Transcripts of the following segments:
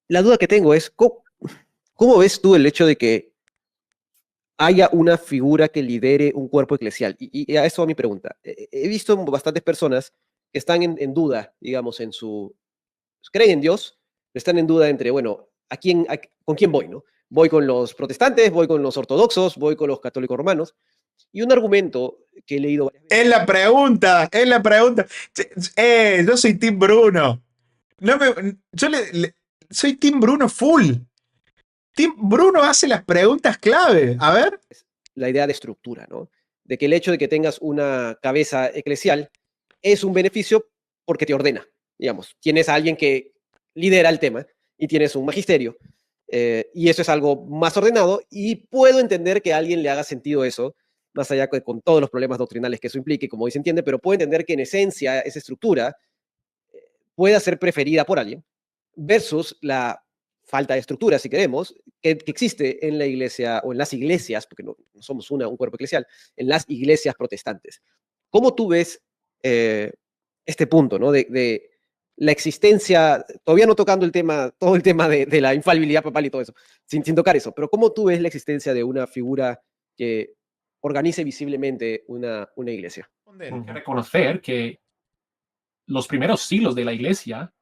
la duda que tengo es, ¿cómo ves tú el hecho de que haya una figura que lidere un cuerpo eclesial? Y a eso va mi pregunta. He visto bastantes personas que están en duda, digamos, creen en Dios, pero están en duda entre, bueno, ¿con quién voy, no? ¿Voy con los protestantes, voy con los ortodoxos, voy con los católicos romanos? Y un argumento que he leído varias veces. Es la pregunta, es la pregunta. Yo soy Team Bruno. No me, soy Team Bruno full. Team Bruno hace las preguntas clave. A ver. La idea de estructura, ¿no? De que el hecho de que tengas una cabeza eclesial es un beneficio porque te ordena, digamos. Tienes a alguien que lidera el tema y tienes un magisterio. Y eso es algo más ordenado y puedo entender que a alguien le haga sentido eso, más allá con todos los problemas doctrinales que eso implique, como hoy se entiende, pero puedo entender que en esencia esa estructura pueda ser preferida por alguien versus la falta de estructura, si queremos, que existe en la iglesia o en las iglesias, porque no somos un cuerpo eclesial, en las iglesias protestantes. ¿Cómo tú ves este punto, ¿no? De la existencia, todavía no tocando todo el tema de la infalibilidad papal y todo eso, sin tocar eso, pero ¿cómo tú ves la existencia de una figura que organice visiblemente una iglesia? Hay que reconocer que los primeros siglos de la iglesia,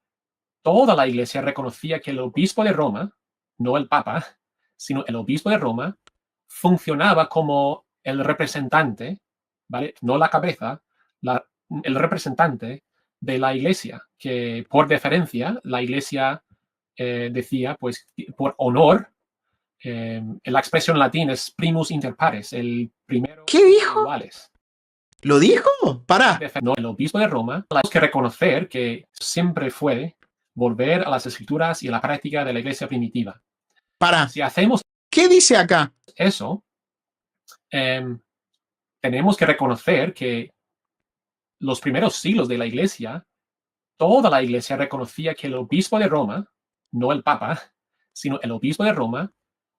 toda la iglesia reconocía que el obispo de Roma, no el papa, sino el obispo de Roma, funcionaba como el representante, ¿vale? No la cabeza, el representante de la iglesia, que por deferencia la iglesia decía, pues por honor, la expresión latina es primus inter pares, el primero. ¿Qué dijo? Iguales. ¿Lo dijo? Pará. No, el obispo de Roma, tenemos que reconocer que siempre fue volver a las escrituras y a la práctica de la iglesia primitiva. Pará. Si hacemos ¿Qué dice acá? eso, tenemos que reconocer que los primeros siglos de la iglesia, toda la iglesia reconocía que el obispo de Roma, no el papa, sino el obispo de Roma,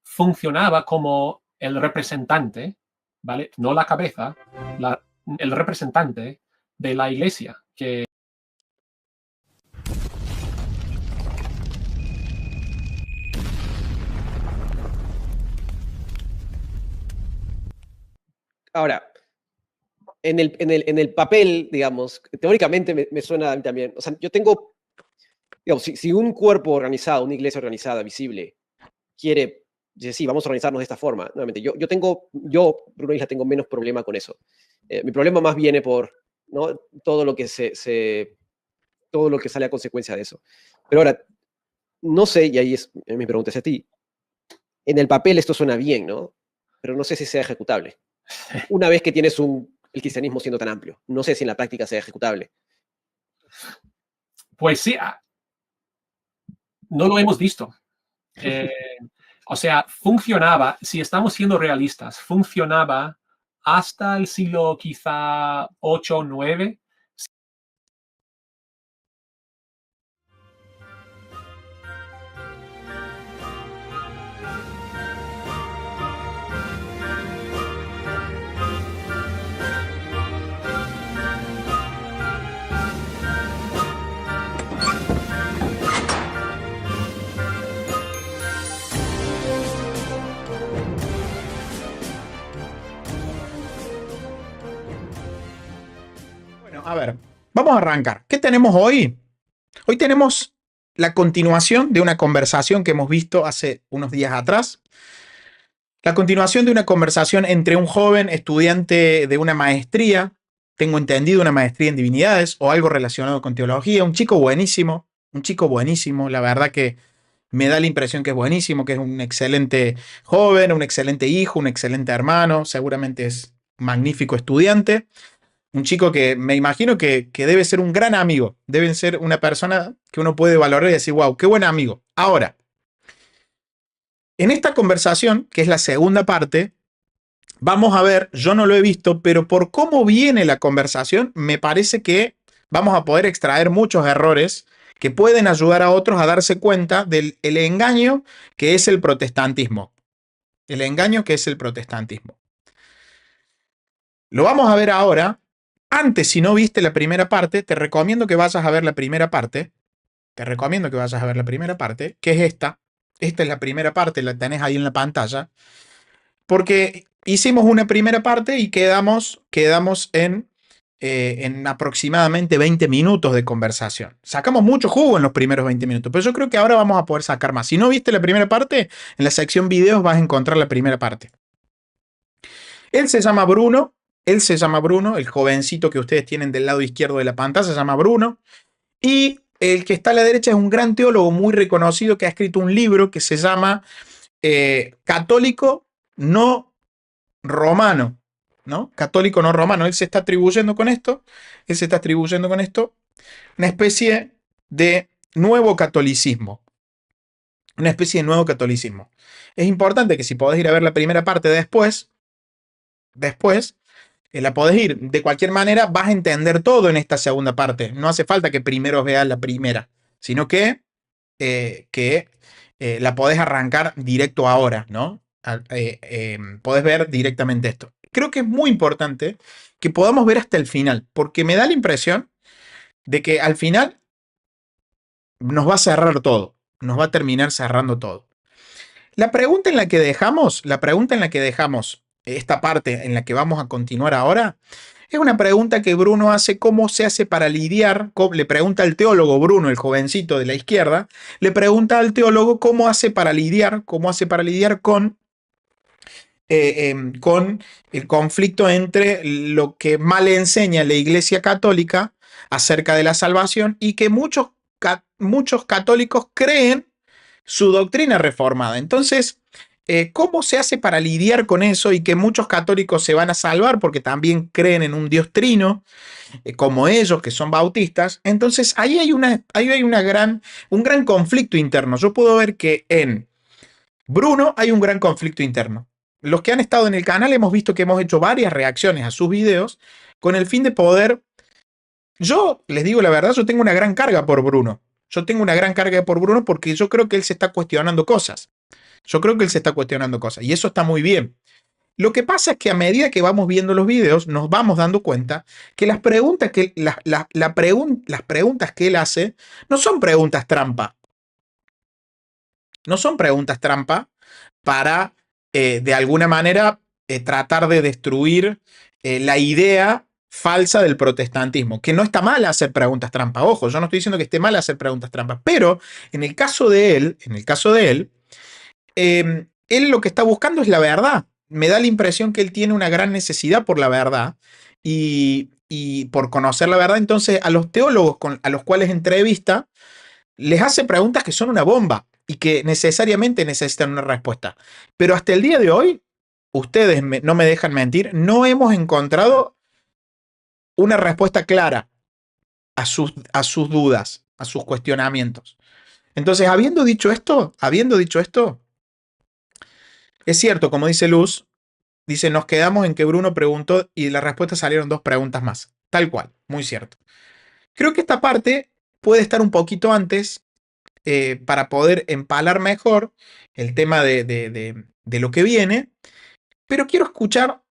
funcionaba como el representante, ¿vale? No la cabeza, el representante de la iglesia, que Ahora, en el papel, digamos, teóricamente me suena a mí también. O sea, yo tengo, digamos, si un cuerpo organizado, una iglesia organizada, visible, dice, sí, vamos a organizarnos de esta forma. Nuevamente, Bruno Isla, tengo menos problema con eso. Mi problema más viene por, ¿no? Todo lo que todo lo que sale a consecuencia de eso. Pero ahora, no sé, y ahí es mi pregunta hacia ti. En el papel esto suena bien, ¿no? Pero no sé si sea ejecutable. Una vez que tienes el cristianismo siendo tan amplio, no sé si en la práctica sea ejecutable. Pues sí, no lo hemos visto. O sea, funcionaba, si estamos siendo realistas, funcionaba hasta el siglo quizá 8 o 9. Bueno, a ver, vamos a arrancar. ¿Qué tenemos hoy? Hoy tenemos la continuación de una conversación que hemos visto hace unos días atrás. La continuación de una conversación entre un joven estudiante de una maestría, tengo entendido una maestría en divinidades o algo relacionado con teología, un chico buenísimo, la verdad que me da la impresión que es buenísimo, que es un excelente joven, un excelente hijo, un excelente hermano, seguramente es un magnífico estudiante, un chico que me imagino que debe ser un gran amigo, debe ser una persona que uno puede valorar y decir, wow, qué buen amigo. Ahora, en esta conversación, que es la segunda parte, vamos a ver, yo no lo he visto, pero por cómo viene la conversación, me parece que vamos a poder extraer muchos errores que pueden ayudar a otros a darse cuenta del engaño que es el protestantismo. El engaño que es el protestantismo. Lo vamos a ver ahora. Antes, si no viste la primera parte, te recomiendo que vayas a ver la primera parte, te recomiendo que vayas a ver la primera parte, que es esta. Esta es la primera parte, la tenés ahí en la pantalla. Porque hicimos una primera parte y quedamos en aproximadamente 20 minutos de conversación. Sacamos mucho jugo en los primeros 20 minutos, pero yo creo que ahora vamos a poder sacar más. Si no viste la primera parte, en la sección videos vas a encontrar la primera parte. Él se llama Bruno, el jovencito que ustedes tienen del lado izquierdo de la pantalla se llama Bruno, y el que está a la derecha es un gran teólogo muy reconocido que ha escrito un libro que se llama Católico no romano, ¿no? Católico no romano. Él se está atribuyendo con esto una especie de nuevo catolicismo. Una especie de nuevo catolicismo. Es importante que si podés ir a ver la primera parte después, la podés ir. De cualquier manera, vas a entender todo en esta segunda parte. No hace falta que primero veas la primera, sino que la podés arrancar directo ahora, ¿no? Podés ver directamente esto. Creo que es muy importante que podamos ver hasta el final, porque me da la impresión de que al final nos va a cerrar todo, nos va a terminar cerrando todo. La pregunta en la que dejamos esta parte en la que vamos a continuar ahora, es una pregunta que Bruno hace: ¿cómo se hace para lidiar? Le pregunta al teólogo Bruno, el jovencito de la izquierda, le pregunta al teólogo cómo hace para lidiar con el conflicto entre lo que mal enseña la Iglesia Católica acerca de la salvación y que muchos católicos creen su doctrina reformada. Entonces, ¿cómo se hace para lidiar con eso y que muchos católicos se van a salvar porque también creen en un Dios trino, como ellos, que son bautistas? Entonces, ahí hay un gran conflicto interno. Yo puedo ver que en Bruno hay un gran conflicto interno. Los que han estado en el canal hemos visto que hemos hecho varias reacciones a sus videos con el fin de poder... Yo les digo la verdad, yo tengo una gran carga por Bruno. Porque yo creo que él se está cuestionando cosas. Y eso está muy bien. Lo que pasa es que a medida que vamos viendo los videos, nos vamos dando cuenta que las preguntas que él hace no son preguntas trampa. No son preguntas trampa para, de alguna manera, tratar de destruir la idea falsa del protestantismo. Que no está mal hacer preguntas trampa. Ojo, yo no estoy diciendo que esté mal hacer preguntas trampa, pero en el caso de él, él lo que está buscando es la verdad. Me da la impresión que él tiene una gran necesidad por la verdad y por conocer la verdad. Entonces, a los teólogos a los cuales entrevista, les hace preguntas que son una bomba y que necesariamente necesitan una respuesta. Pero hasta el día de hoy, ustedes no me dejan mentir, no hemos encontrado una respuesta clara a sus dudas, a sus cuestionamientos. Entonces, habiendo dicho esto, es cierto, como dice Luz, dice: nos quedamos en que Bruno preguntó y de la respuesta salieron 2 preguntas más. Tal cual, muy cierto. Creo que esta parte puede estar un poquito antes, para poder empalar mejor el tema de lo que viene, pero quiero escuchar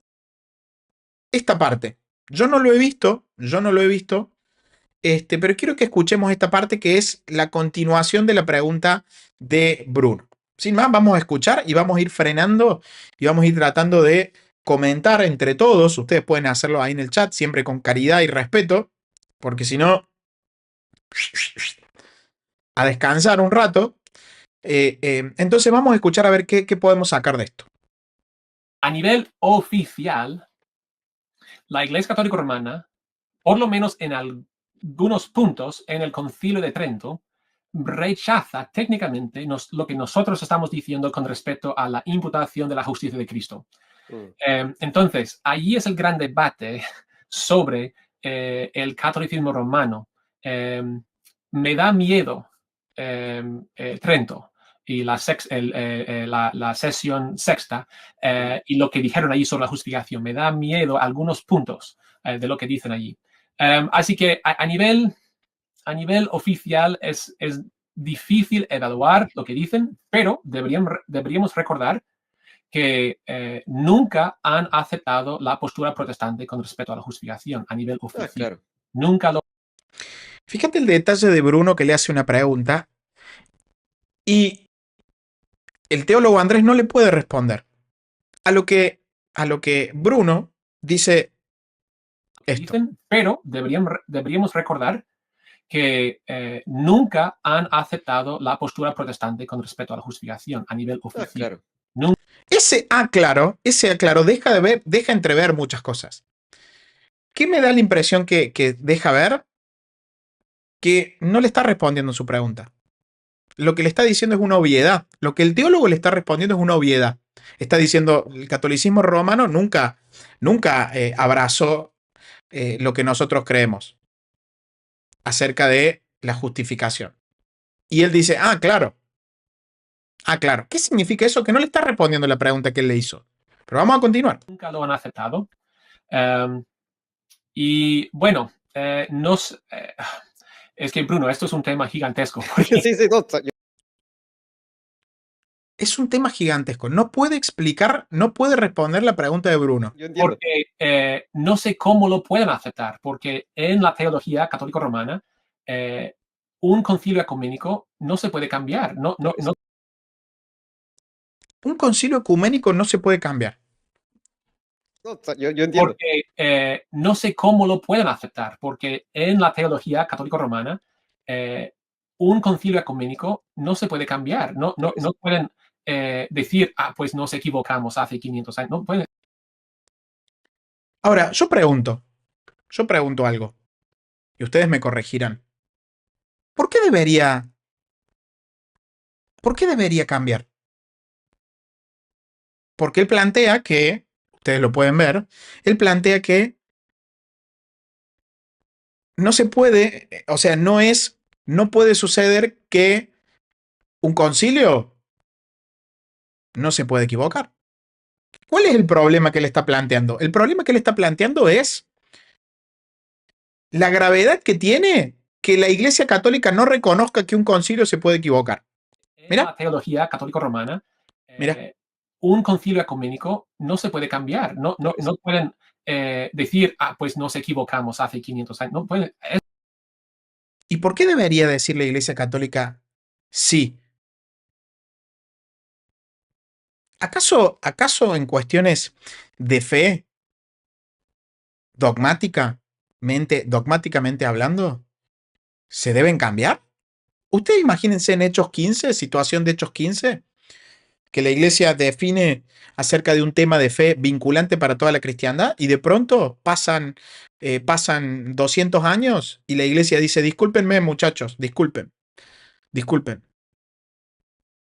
esta parte. Yo no lo he visto, pero quiero que escuchemos esta parte que es la continuación de la pregunta de Bruno. Sin más, vamos a escuchar y vamos a ir frenando y vamos a ir tratando de comentar entre todos. Ustedes pueden hacerlo ahí en el chat, siempre con caridad y respeto, porque si no, a descansar un rato. Entonces vamos a escuchar a ver qué podemos sacar de esto. A nivel oficial, la Iglesia Católica Romana, por lo menos en algunos puntos en el Concilio de Trento, rechaza técnicamente lo que nosotros estamos diciendo con respecto a la imputación de la justicia de Cristo. Entonces, allí es el gran debate sobre el catolicismo romano. Me da miedo Trento y la sesión sexta y lo que dijeron allí sobre la justificación. Me da miedo algunos puntos de lo que dicen allí. Así que a nivel oficial es difícil evaluar lo que dicen, pero deberíamos recordar que nunca han aceptado la postura protestante con respecto a la justificación a nivel oficial. Claro. Nunca lo... Fíjate el detalle de Bruno que le hace una pregunta y el teólogo Andrés no le puede responder. A lo que Bruno dice esto. Dicen, pero deberíamos recordar que nunca han aceptado la postura protestante con respecto a la justificación a nivel oficial. Claro. Ese aclaro deja entrever muchas cosas. ¿Qué me da la impresión que deja ver? Que no le está respondiendo su pregunta. Lo que le está diciendo es una obviedad. Lo que el teólogo le está respondiendo es una obviedad. Está diciendo, el catolicismo romano nunca abrazó lo que nosotros creemos acerca de la justificación. Y él dice, claro. Claro. ¿Qué significa eso? Que no le está respondiendo la pregunta que él le hizo. Pero vamos a continuar. Nunca lo han aceptado. Y bueno, es que Bruno, esto es un tema gigantesco. Sí, no, Es un tema gigantesco. No puede explicar, no puede responder la pregunta de Bruno. yo entiendo. Porque no sé cómo lo pueden aceptar, porque en la teología católico-romana, un concilio ecuménico no se puede cambiar. No. Un concilio ecuménico no se puede cambiar. No, yo entiendo. Porque no sé cómo lo pueden aceptar, porque en la teología católico-romana, un concilio ecuménico no se puede cambiar. No pueden decir, pues nos equivocamos hace 500 años. No pueden. Ahora, yo pregunto algo, y ustedes me corregirán. ¿Por qué debería cambiar? Porque él plantea que, ustedes lo pueden ver, él plantea que no se puede, o sea, no puede suceder que un concilio no se puede equivocar. ¿Cuál es el problema que él está planteando? El problema que él está planteando es la gravedad que tiene que la Iglesia Católica no reconozca que un concilio se puede equivocar. Mira. En la teología católico-romana, Mira. un concilio ecuménico no se puede cambiar. No pueden decir, pues nos equivocamos hace 500 años. No pueden. ¿Y por qué debería decir la Iglesia Católica sí? ¿Acaso en cuestiones de fe, dogmáticamente hablando, se deben cambiar? Ustedes imagínense en Hechos 15, situación de Hechos 15, que la Iglesia define acerca de un tema de fe vinculante para toda la cristiandad y de pronto pasan 200 años y la Iglesia dice, discúlpenme muchachos, disculpen.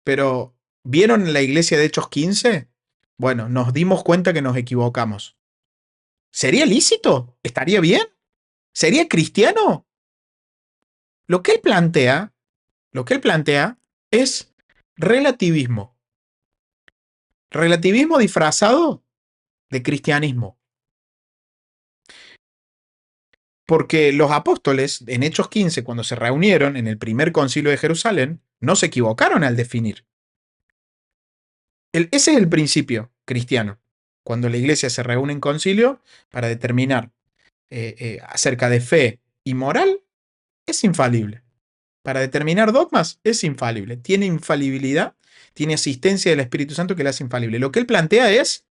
Pero, ¿vieron la Iglesia de Hechos 15? Bueno, nos dimos cuenta que nos equivocamos. ¿Sería lícito? ¿Estaría bien? ¿Sería cristiano? Lo que él plantea es relativismo. Relativismo disfrazado de cristianismo. Porque los apóstoles, en Hechos 15, cuando se reunieron en el primer concilio de Jerusalén, no se equivocaron al definir. Ese es el principio cristiano. Cuando la iglesia se reúne en concilio para determinar acerca de fe y moral, es infalible. Para determinar dogmas, es infalible. Tiene infalibilidad, tiene asistencia del Espíritu Santo que la hace infalible. Lo que él plantea es,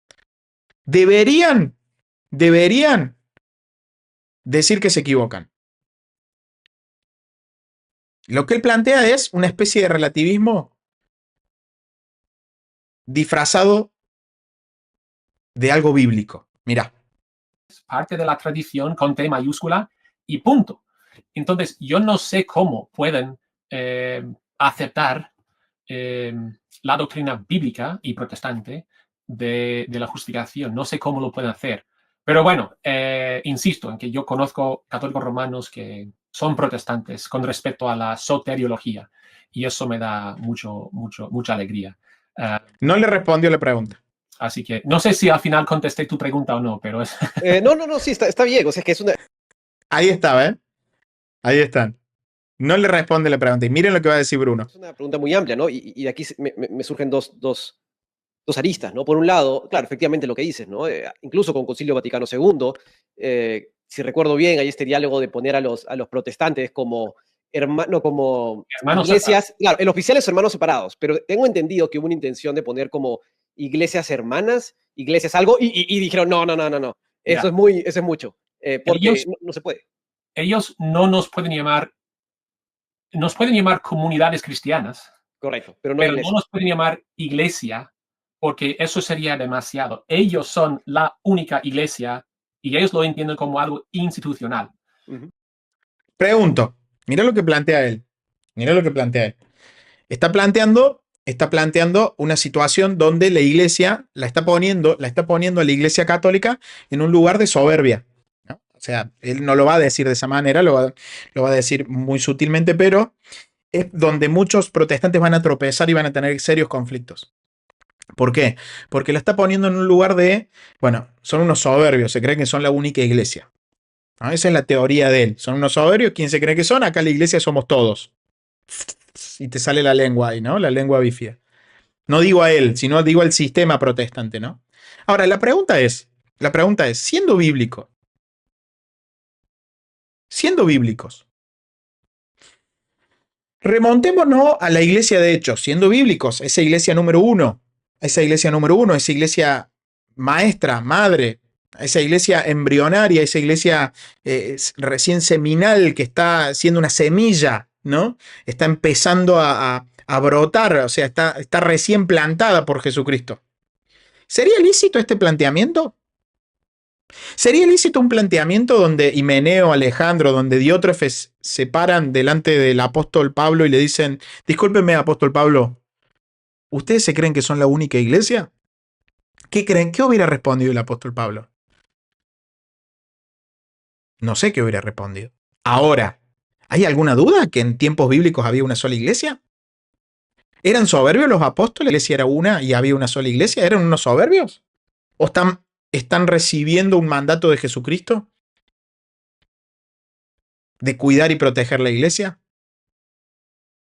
deberían decir que se equivocan. Lo que él plantea es una especie de relativismo disfrazado de algo bíblico. Mirá. Es parte de la tradición con T mayúscula y punto. Entonces, yo no sé cómo pueden aceptar la doctrina bíblica y protestante de la justificación. No sé cómo lo pueden hacer. Pero bueno, insisto en que yo conozco católicos romanos que son protestantes con respecto a la soteriología y eso me da mucha alegría. No le respondió la pregunta. Así que no sé si al final contesté tu pregunta o no, pero es... No, sí, está bien. O sea, que es una... Ahí estaba, ¿eh? Ahí están. No le responde la pregunta. Y miren lo que va a decir Bruno. Es una pregunta muy amplia, ¿no? Y de aquí me surgen dos aristas, ¿no? Por un lado, claro, efectivamente lo que dices, ¿no? Incluso con Concilio Vaticano II, si recuerdo bien, hay este diálogo de poner a los protestantes como como Hermanos iglesias, claro, el oficial es hermanos separados, pero tengo entendido que hubo una intención de poner como iglesias hermanas, iglesias algo, y dijeron, no, no, no, no, no, Ya. eso es mucho, porque Ellos- no se puede. Ellos no nos pueden llamar comunidades cristianas, Correcto, pero no pero no iglesia. nos pueden llamar iglesia porque eso sería demasiado. Ellos son la única iglesia y ellos lo entienden como algo institucional. Ujú. Pregunto, mira lo que plantea él. Mira lo que plantea él. Está planteando una situación donde la iglesia la está poniendo a la iglesia católica en un lugar de soberbia, ¿no? O sea, él no lo va a decir de esa manera, lo va a decir muy sutilmente, pero es donde muchos protestantes van a tropezar y van a tener serios conflictos. ¿Por qué? Porque la está poniendo en un lugar de, bueno, son unos soberbios, se creen que son la única iglesia, ¿no? Esa es la teoría de él. Son unos soberbios, ¿quién se cree que son? Acá la iglesia somos todos. Y te sale la lengua ahí, ¿no? La lengua bífida. No digo a él, sino digo al sistema protestante, ¿no? Ahora, la pregunta es, siendo bíblicos, remontémonos a la iglesia de Hechos, siendo bíblicos, esa iglesia número uno, esa iglesia maestra, madre, esa iglesia embrionaria, esa iglesia recién seminal que está siendo una semilla, ¿no? Está empezando a brotar, o sea, está recién plantada por Jesucristo. ¿Sería lícito este planteamiento? ¿Sería lícito un planteamiento donde Himeneo, Alejandro, donde Diótrefes se paran delante del apóstol Pablo y le dicen, discúlpeme, apóstol Pablo, ¿ustedes se creen que son la única iglesia? ¿Qué creen? ¿Qué hubiera respondido el apóstol Pablo? No sé qué hubiera respondido. Ahora, ¿hay alguna duda que en tiempos bíblicos había una sola iglesia? ¿Eran soberbios los apóstoles? ¿La iglesia era una y había una sola iglesia? ¿Eran unos soberbios? ¿O están recibiendo un mandato de Jesucristo de cuidar y proteger la iglesia?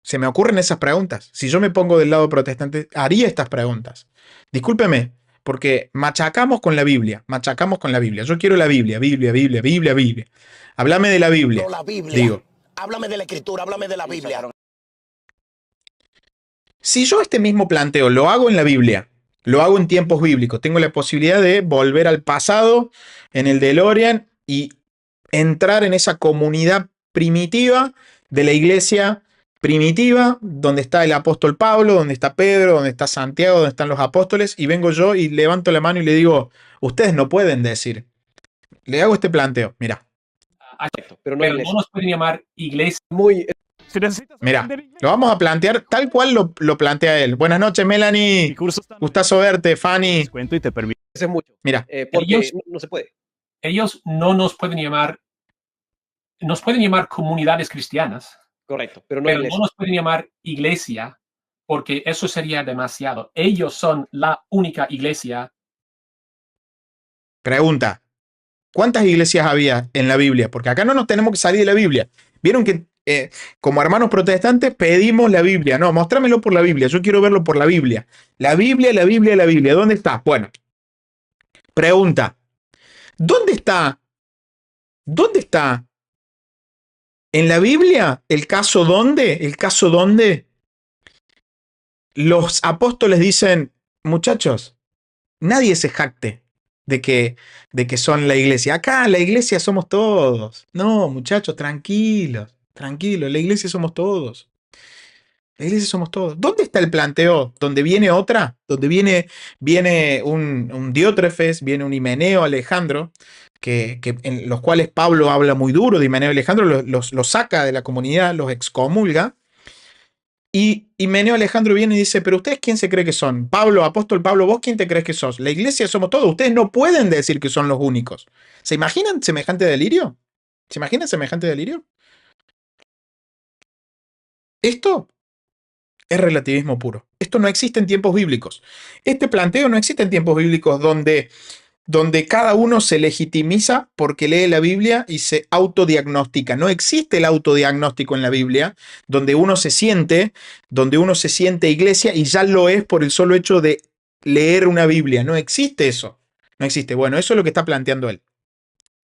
Se me ocurren esas preguntas. Si yo me pongo del lado protestante, haría estas preguntas. Discúlpeme, porque machacamos con la Biblia. Yo quiero la Biblia, Biblia. Háblame de la Biblia. No, la Biblia. Digo, Háblame de la Escritura, háblame de la Biblia. si yo este mismo planteo lo hago en la Biblia, lo hago en tiempos bíblicos, tengo la posibilidad de volver al pasado en el DeLorean y entrar en esa comunidad primitiva de la iglesia primitiva, donde está el apóstol Pablo, donde está Pedro, donde está Santiago, donde están los apóstoles, y vengo yo y levanto la mano y le digo, ustedes no pueden decir. Le hago este planteo, mira, Pero no Pero iglesia. no nos pueden llamar iglesia. Muy, mira, lo vamos a plantear tal cual lo plantea él. Buenas noches, Melanie. Gustazo verte, Fanny. Cuento y te permito. eso es mucho, Mira, porque Ellos- no se puede. Ellos no nos pueden llamar comunidades cristianas, Correcto, pero no pero iglesia. no nos pueden llamar iglesia porque eso sería demasiado. Ellos son la única iglesia. pregunta. ¿Cuántas iglesias había en la Biblia? Porque acá no nos tenemos que salir de la Biblia. Vieron que como hermanos protestantes pedimos la Biblia. No, mostrámelo por la Biblia. Yo quiero verlo por la Biblia. La Biblia. ¿Dónde está? Bueno, pregunta. ¿Dónde está en la Biblia el caso donde los apóstoles dicen, muchachos, nadie se jacte de que son la iglesia. Acá la iglesia somos todos. No, muchachos, tranquilos, la iglesia somos todos. La iglesia somos todos. ¿Dónde está el planteo? ¿Donde viene otra? ¿Donde viene un Diótrefes, viene un Himeneo, Alejandro, que en los cuales Pablo habla muy duro de Himeneo y Alejandro, los saca de la comunidad, los excomulga? Y Himeneo Alejandro viene y dice, pero ¿ustedes quién se cree que son? Pablo, apóstol Pablo, ¿vos quién te crees que sos? La iglesia somos todos, ustedes no pueden decir que son los únicos. ¿Se imaginan semejante delirio? Esto es relativismo puro. Esto no existe en tiempos bíblicos. Este planteo no existe en tiempos bíblicos donde cada uno se legitimiza porque lee la Biblia y se autodiagnostica. No existe el autodiagnóstico en la Biblia, donde uno se siente iglesia y ya lo es por el solo hecho de leer una Biblia. No existe eso. No existe. Bueno, eso es lo que está planteando él.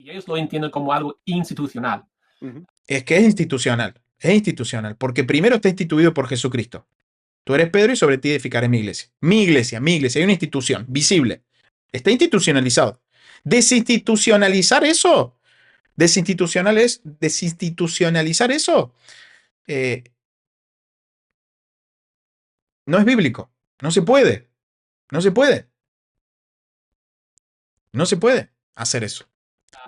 Y ellos lo entienden como algo institucional. Es que es institucional, porque primero está instituido por Jesucristo. Tú eres Pedro y sobre ti edificaré mi iglesia. Mi iglesia, hay una institución visible. Está institucionalizado. Desinstitucionalizar eso, desinstitucionalizar eso, no es bíblico. No se puede. No se puede. No se puede hacer eso.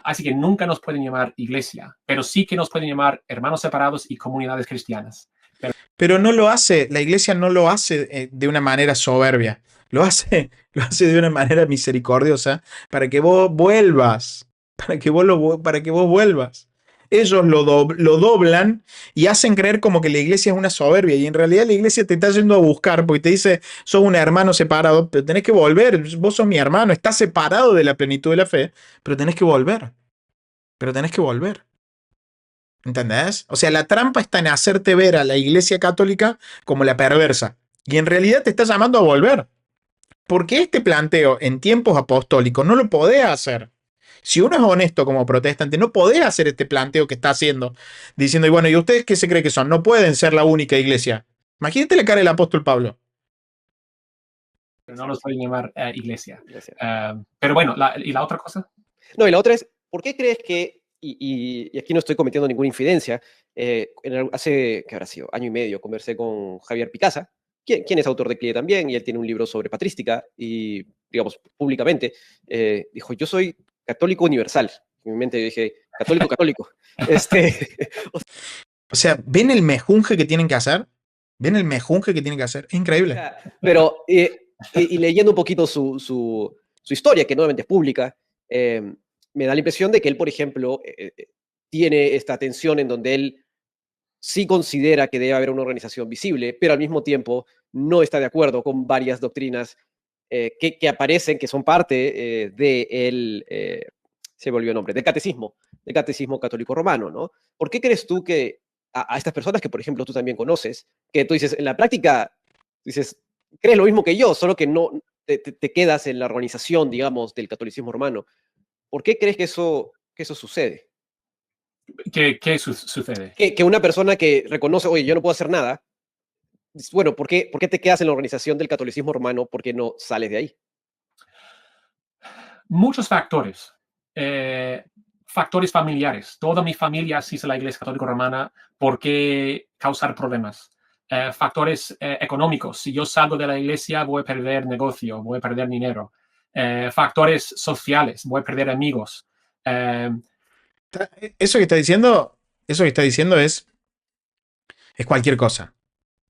Así que nunca nos pueden llamar iglesia, pero sí que nos pueden llamar hermanos separados y comunidades cristianas. Pero no lo hace, la iglesia no lo hace de una manera soberbia. Lo hace de una manera misericordiosa para que vos vuelvas. Para que vos vuelvas. Ellos lo doblan y hacen creer como que la iglesia es una soberbia. Y en realidad la iglesia te está yendo a buscar porque te dice, sos un hermano separado, pero tenés que volver. Vos sos mi hermano, estás separado de la plenitud de la fe, pero tenés que volver. ¿Entendés? O sea, la trampa está en hacerte ver a la iglesia católica como la perversa. Y en realidad te está llamando a volver. Porque este planteo en tiempos apostólicos no lo podés hacer. Si uno es honesto como protestante, no podés hacer este planteo que está haciendo, diciendo, y bueno, ¿y ustedes qué se creen que son? No pueden ser la única iglesia. Imagínate la cara del apóstol Pablo. Pero no los pueden llamar iglesia. Pero bueno, ¿y la otra cosa? No, y la otra es, ¿por qué crees que, y aquí no estoy cometiendo ninguna infidencia, hace, ¿qué habrá sido? Año y medio, conversé con Javier Picasa, quien es autor de CLIE también, y él tiene un libro sobre patrística, y, digamos, públicamente, dijo, yo soy católico universal. En mi mente dije, católico. O sea, ¿ven el mejunje que tienen que hacer? Es increíble. Pero, y leyendo un poquito su historia, que nuevamente es pública, me da la impresión de que él, por ejemplo, tiene esta tensión en donde él sí considera que debe haber una organización visible, pero al mismo tiempo no está de acuerdo con varias doctrinas que aparecen, que son parte se volvió el nombre, del catecismo católico romano, ¿no? ¿Por qué crees tú que a estas personas que, por ejemplo, tú también conoces, que tú dices, en la práctica, dices, crees lo mismo que yo, solo que no te quedas en la organización, digamos, del catolicismo romano? ¿Por qué crees que eso sucede? ¿Qué sucede? Que una persona que reconoce, oye, yo no puedo hacer nada, bueno, ¿por qué te quedas en la organización del catolicismo romano? ¿Por qué no sales de ahí? Muchos factores. Factores familiares. Toda mi familia asiste a la Iglesia Católica Romana. ¿Por qué causar problemas? Factores económicos. Si yo salgo de la iglesia, voy a perder negocio, voy a perder dinero. Factores sociales. Voy a perder amigos. Eso que está diciendo es cualquier cosa.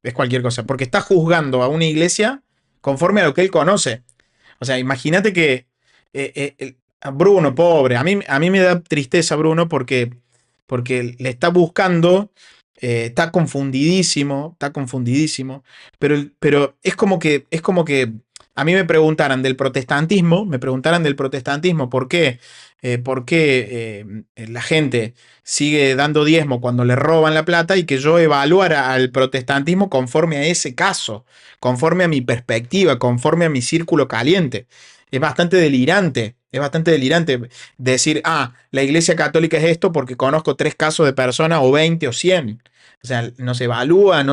Es cualquier cosa. Porque está juzgando a una iglesia conforme a lo que él conoce. O sea, imagínate que Bruno, pobre, a mí me da tristeza Bruno porque le está buscando, está confundidísimo, pero es como que a mí me preguntaran del protestantismo, ¿por qué? ¿Por qué la gente sigue dando diezmo cuando le roban la plata y que yo evaluara al protestantismo conforme a ese caso, conforme a mi perspectiva, conforme a mi círculo caliente? Es bastante delirante decir, la iglesia católica es esto porque conozco 3 casos de personas o 20 o 100. O sea, no se evalúa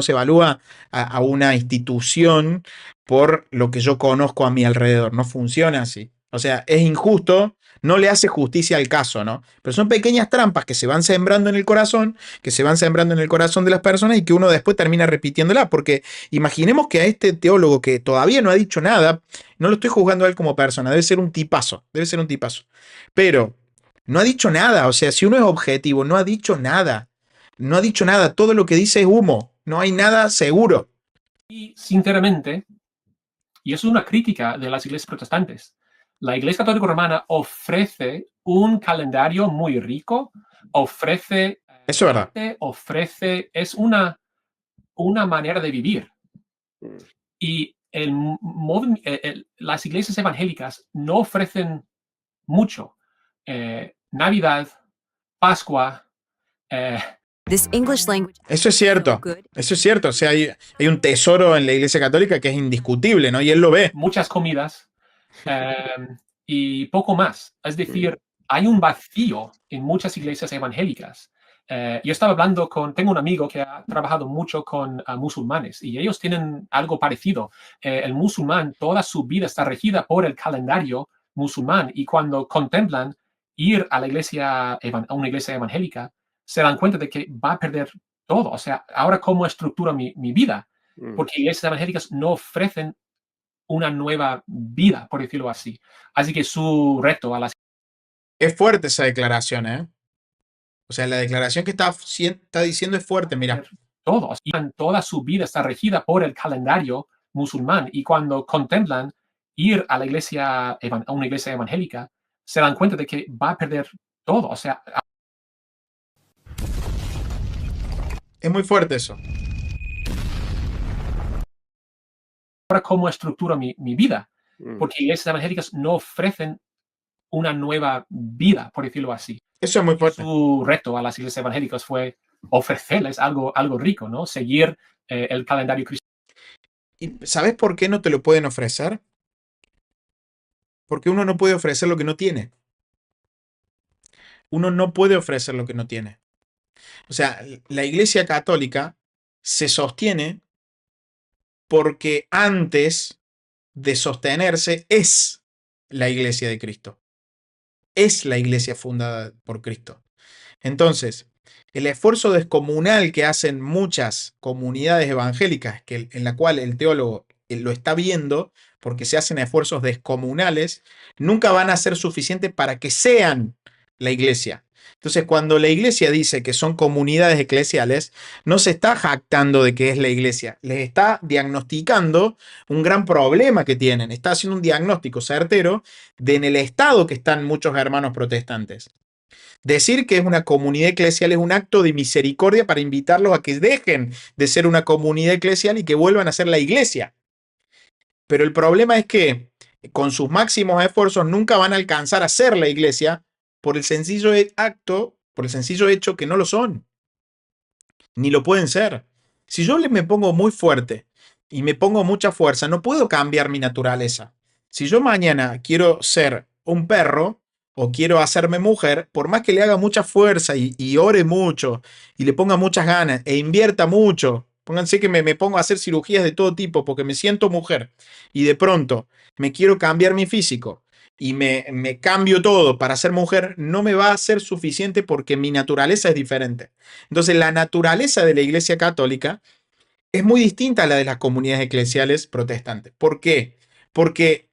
a una institución por lo que yo conozco a mi alrededor. No funciona así. O sea, es injusto, no le hace justicia al caso, ¿no? Pero son pequeñas trampas que se van sembrando en el corazón, de las personas y que uno después termina repitiéndola. Porque imaginemos que a este teólogo que todavía no ha dicho nada, no lo estoy juzgando a él como persona, debe ser un tipazo. Pero no ha dicho nada, o sea, si uno es objetivo, no ha dicho nada. Todo lo que dice es humo, no hay nada seguro. Y sinceramente, y eso es una crítica de las iglesias protestantes, la Iglesia Católica Romana ofrece un calendario muy rico, ofrece... Eso es verdad. Es una manera de vivir. Y las iglesias evangélicas no ofrecen mucho. Navidad, Pascua... Eso es cierto. O sea, hay un tesoro en la Iglesia Católica que es indiscutible, ¿no? Y él lo ve. Muchas comidas y poco más. Es decir, hay un vacío en muchas iglesias evangélicas. Yo estaba hablando tengo un amigo que ha trabajado mucho con musulmanes y ellos tienen algo parecido. El musulmán, toda su vida está regida por el calendario musulmán y cuando contemplan ir a la iglesia, a una iglesia evangélica, se dan cuenta de que va a perder todo. O sea, ahora cómo estructuro mi vida, porque iglesias evangélicas no ofrecen una nueva vida, por decirlo así. Así que su reto a las... Es fuerte esa declaración, ¿eh? O sea, la declaración que está diciendo es fuerte, mira. Todos, y toda su vida está regida por el calendario musulmán y cuando contemplan ir a la iglesia, a una iglesia evangélica, se dan cuenta de que va a perder todo. O sea, Es muy fuerte eso. ahora cómo estructuro mi vida, porque iglesias evangélicas no ofrecen una nueva vida, por decirlo así. Eso es muy fuerte. Su reto a las iglesias evangélicas fue ofrecerles algo rico, ¿no? Seguir el calendario cristiano. ¿Y sabes por qué no te lo pueden ofrecer? Porque uno no puede ofrecer lo que no tiene. Uno no puede ofrecer lo que no tiene. O sea, la Iglesia Católica se sostiene porque antes de sostenerse es la Iglesia de Cristo. Es la Iglesia fundada por Cristo. Entonces, el esfuerzo descomunal que hacen muchas comunidades evangélicas, en la cual el teólogo lo está viendo, porque se hacen esfuerzos descomunales, nunca van a ser suficientes para que sean la iglesia. Entonces, cuando la iglesia dice que son comunidades eclesiales, no se está jactando de que es la iglesia, les está diagnosticando un gran problema que tienen, está haciendo un diagnóstico certero de en el estado que están muchos hermanos protestantes. Decir que es una comunidad eclesial es un acto de misericordia para invitarlos a que dejen de ser una comunidad eclesial y que vuelvan a ser la iglesia. Pero el problema es que con sus máximos esfuerzos nunca van a alcanzar a ser la iglesia por el sencillo por el sencillo hecho que no lo son. Ni lo pueden ser. Si yo me pongo muy fuerte y me pongo mucha fuerza, no puedo cambiar mi naturaleza. Si yo mañana quiero ser un perro, o quiero hacerme mujer, por más que le haga mucha fuerza y ore mucho y le ponga muchas ganas e invierta mucho, pónganse que me pongo a hacer cirugías de todo tipo porque me siento mujer y de pronto me quiero cambiar mi físico y me cambio todo para ser mujer, no me va a ser suficiente porque mi naturaleza es diferente. Entonces la naturaleza de la Iglesia Católica es muy distinta a la de las comunidades eclesiales protestantes. ¿Por qué? Porque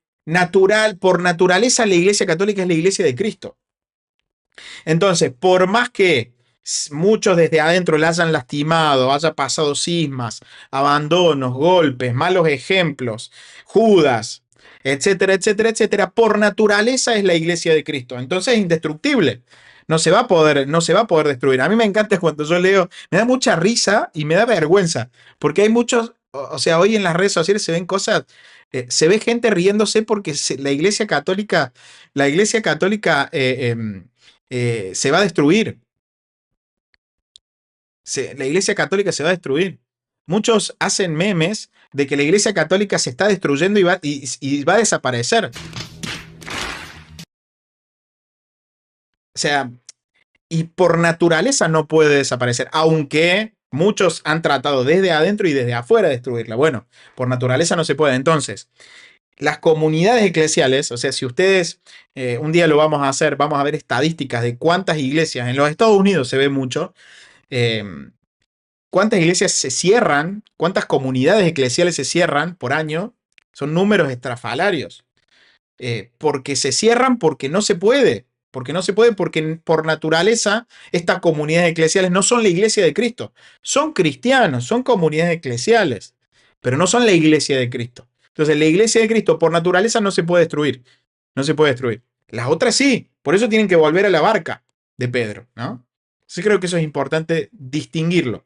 por naturaleza la Iglesia Católica es la Iglesia de Cristo. Entonces, por más que muchos desde adentro la hayan lastimado, haya pasado cismas, abandonos, golpes, malos ejemplos, Judas, etcétera, etcétera, etcétera, por naturaleza es la Iglesia de Cristo. Entonces es indestructible. No se va a poder destruir. A mí me encanta cuando yo leo, me da mucha risa y me da vergüenza, porque hay muchos, o sea, hoy en las redes sociales se ven cosas, se ve gente riéndose porque la Iglesia Católica se va a destruir. La Iglesia Católica se va a destruir. Muchos hacen memes de que la Iglesia Católica se está destruyendo y va a desaparecer. O sea, y por naturaleza no puede desaparecer, aunque muchos han tratado desde adentro y desde afuera de destruirla. Bueno, por naturaleza no se puede. Entonces, las comunidades eclesiales, o sea, si ustedes un día lo vamos a hacer, vamos a ver estadísticas de cuántas iglesias, en los Estados Unidos se ve mucho, cuántas iglesias se cierran, cuántas comunidades eclesiales se cierran por año, son números estrafalarios, porque se cierran porque no se puede. Porque no se puede, porque por naturaleza estas comunidades eclesiales no son la iglesia de Cristo. Son cristianos, son comunidades eclesiales, pero no son la iglesia de Cristo. Entonces la iglesia de Cristo por naturaleza no se puede destruir. No se puede destruir. Las otras sí. Por eso tienen que volver a la barca de Pedro, ¿no? Sí, creo que eso es importante distinguirlo.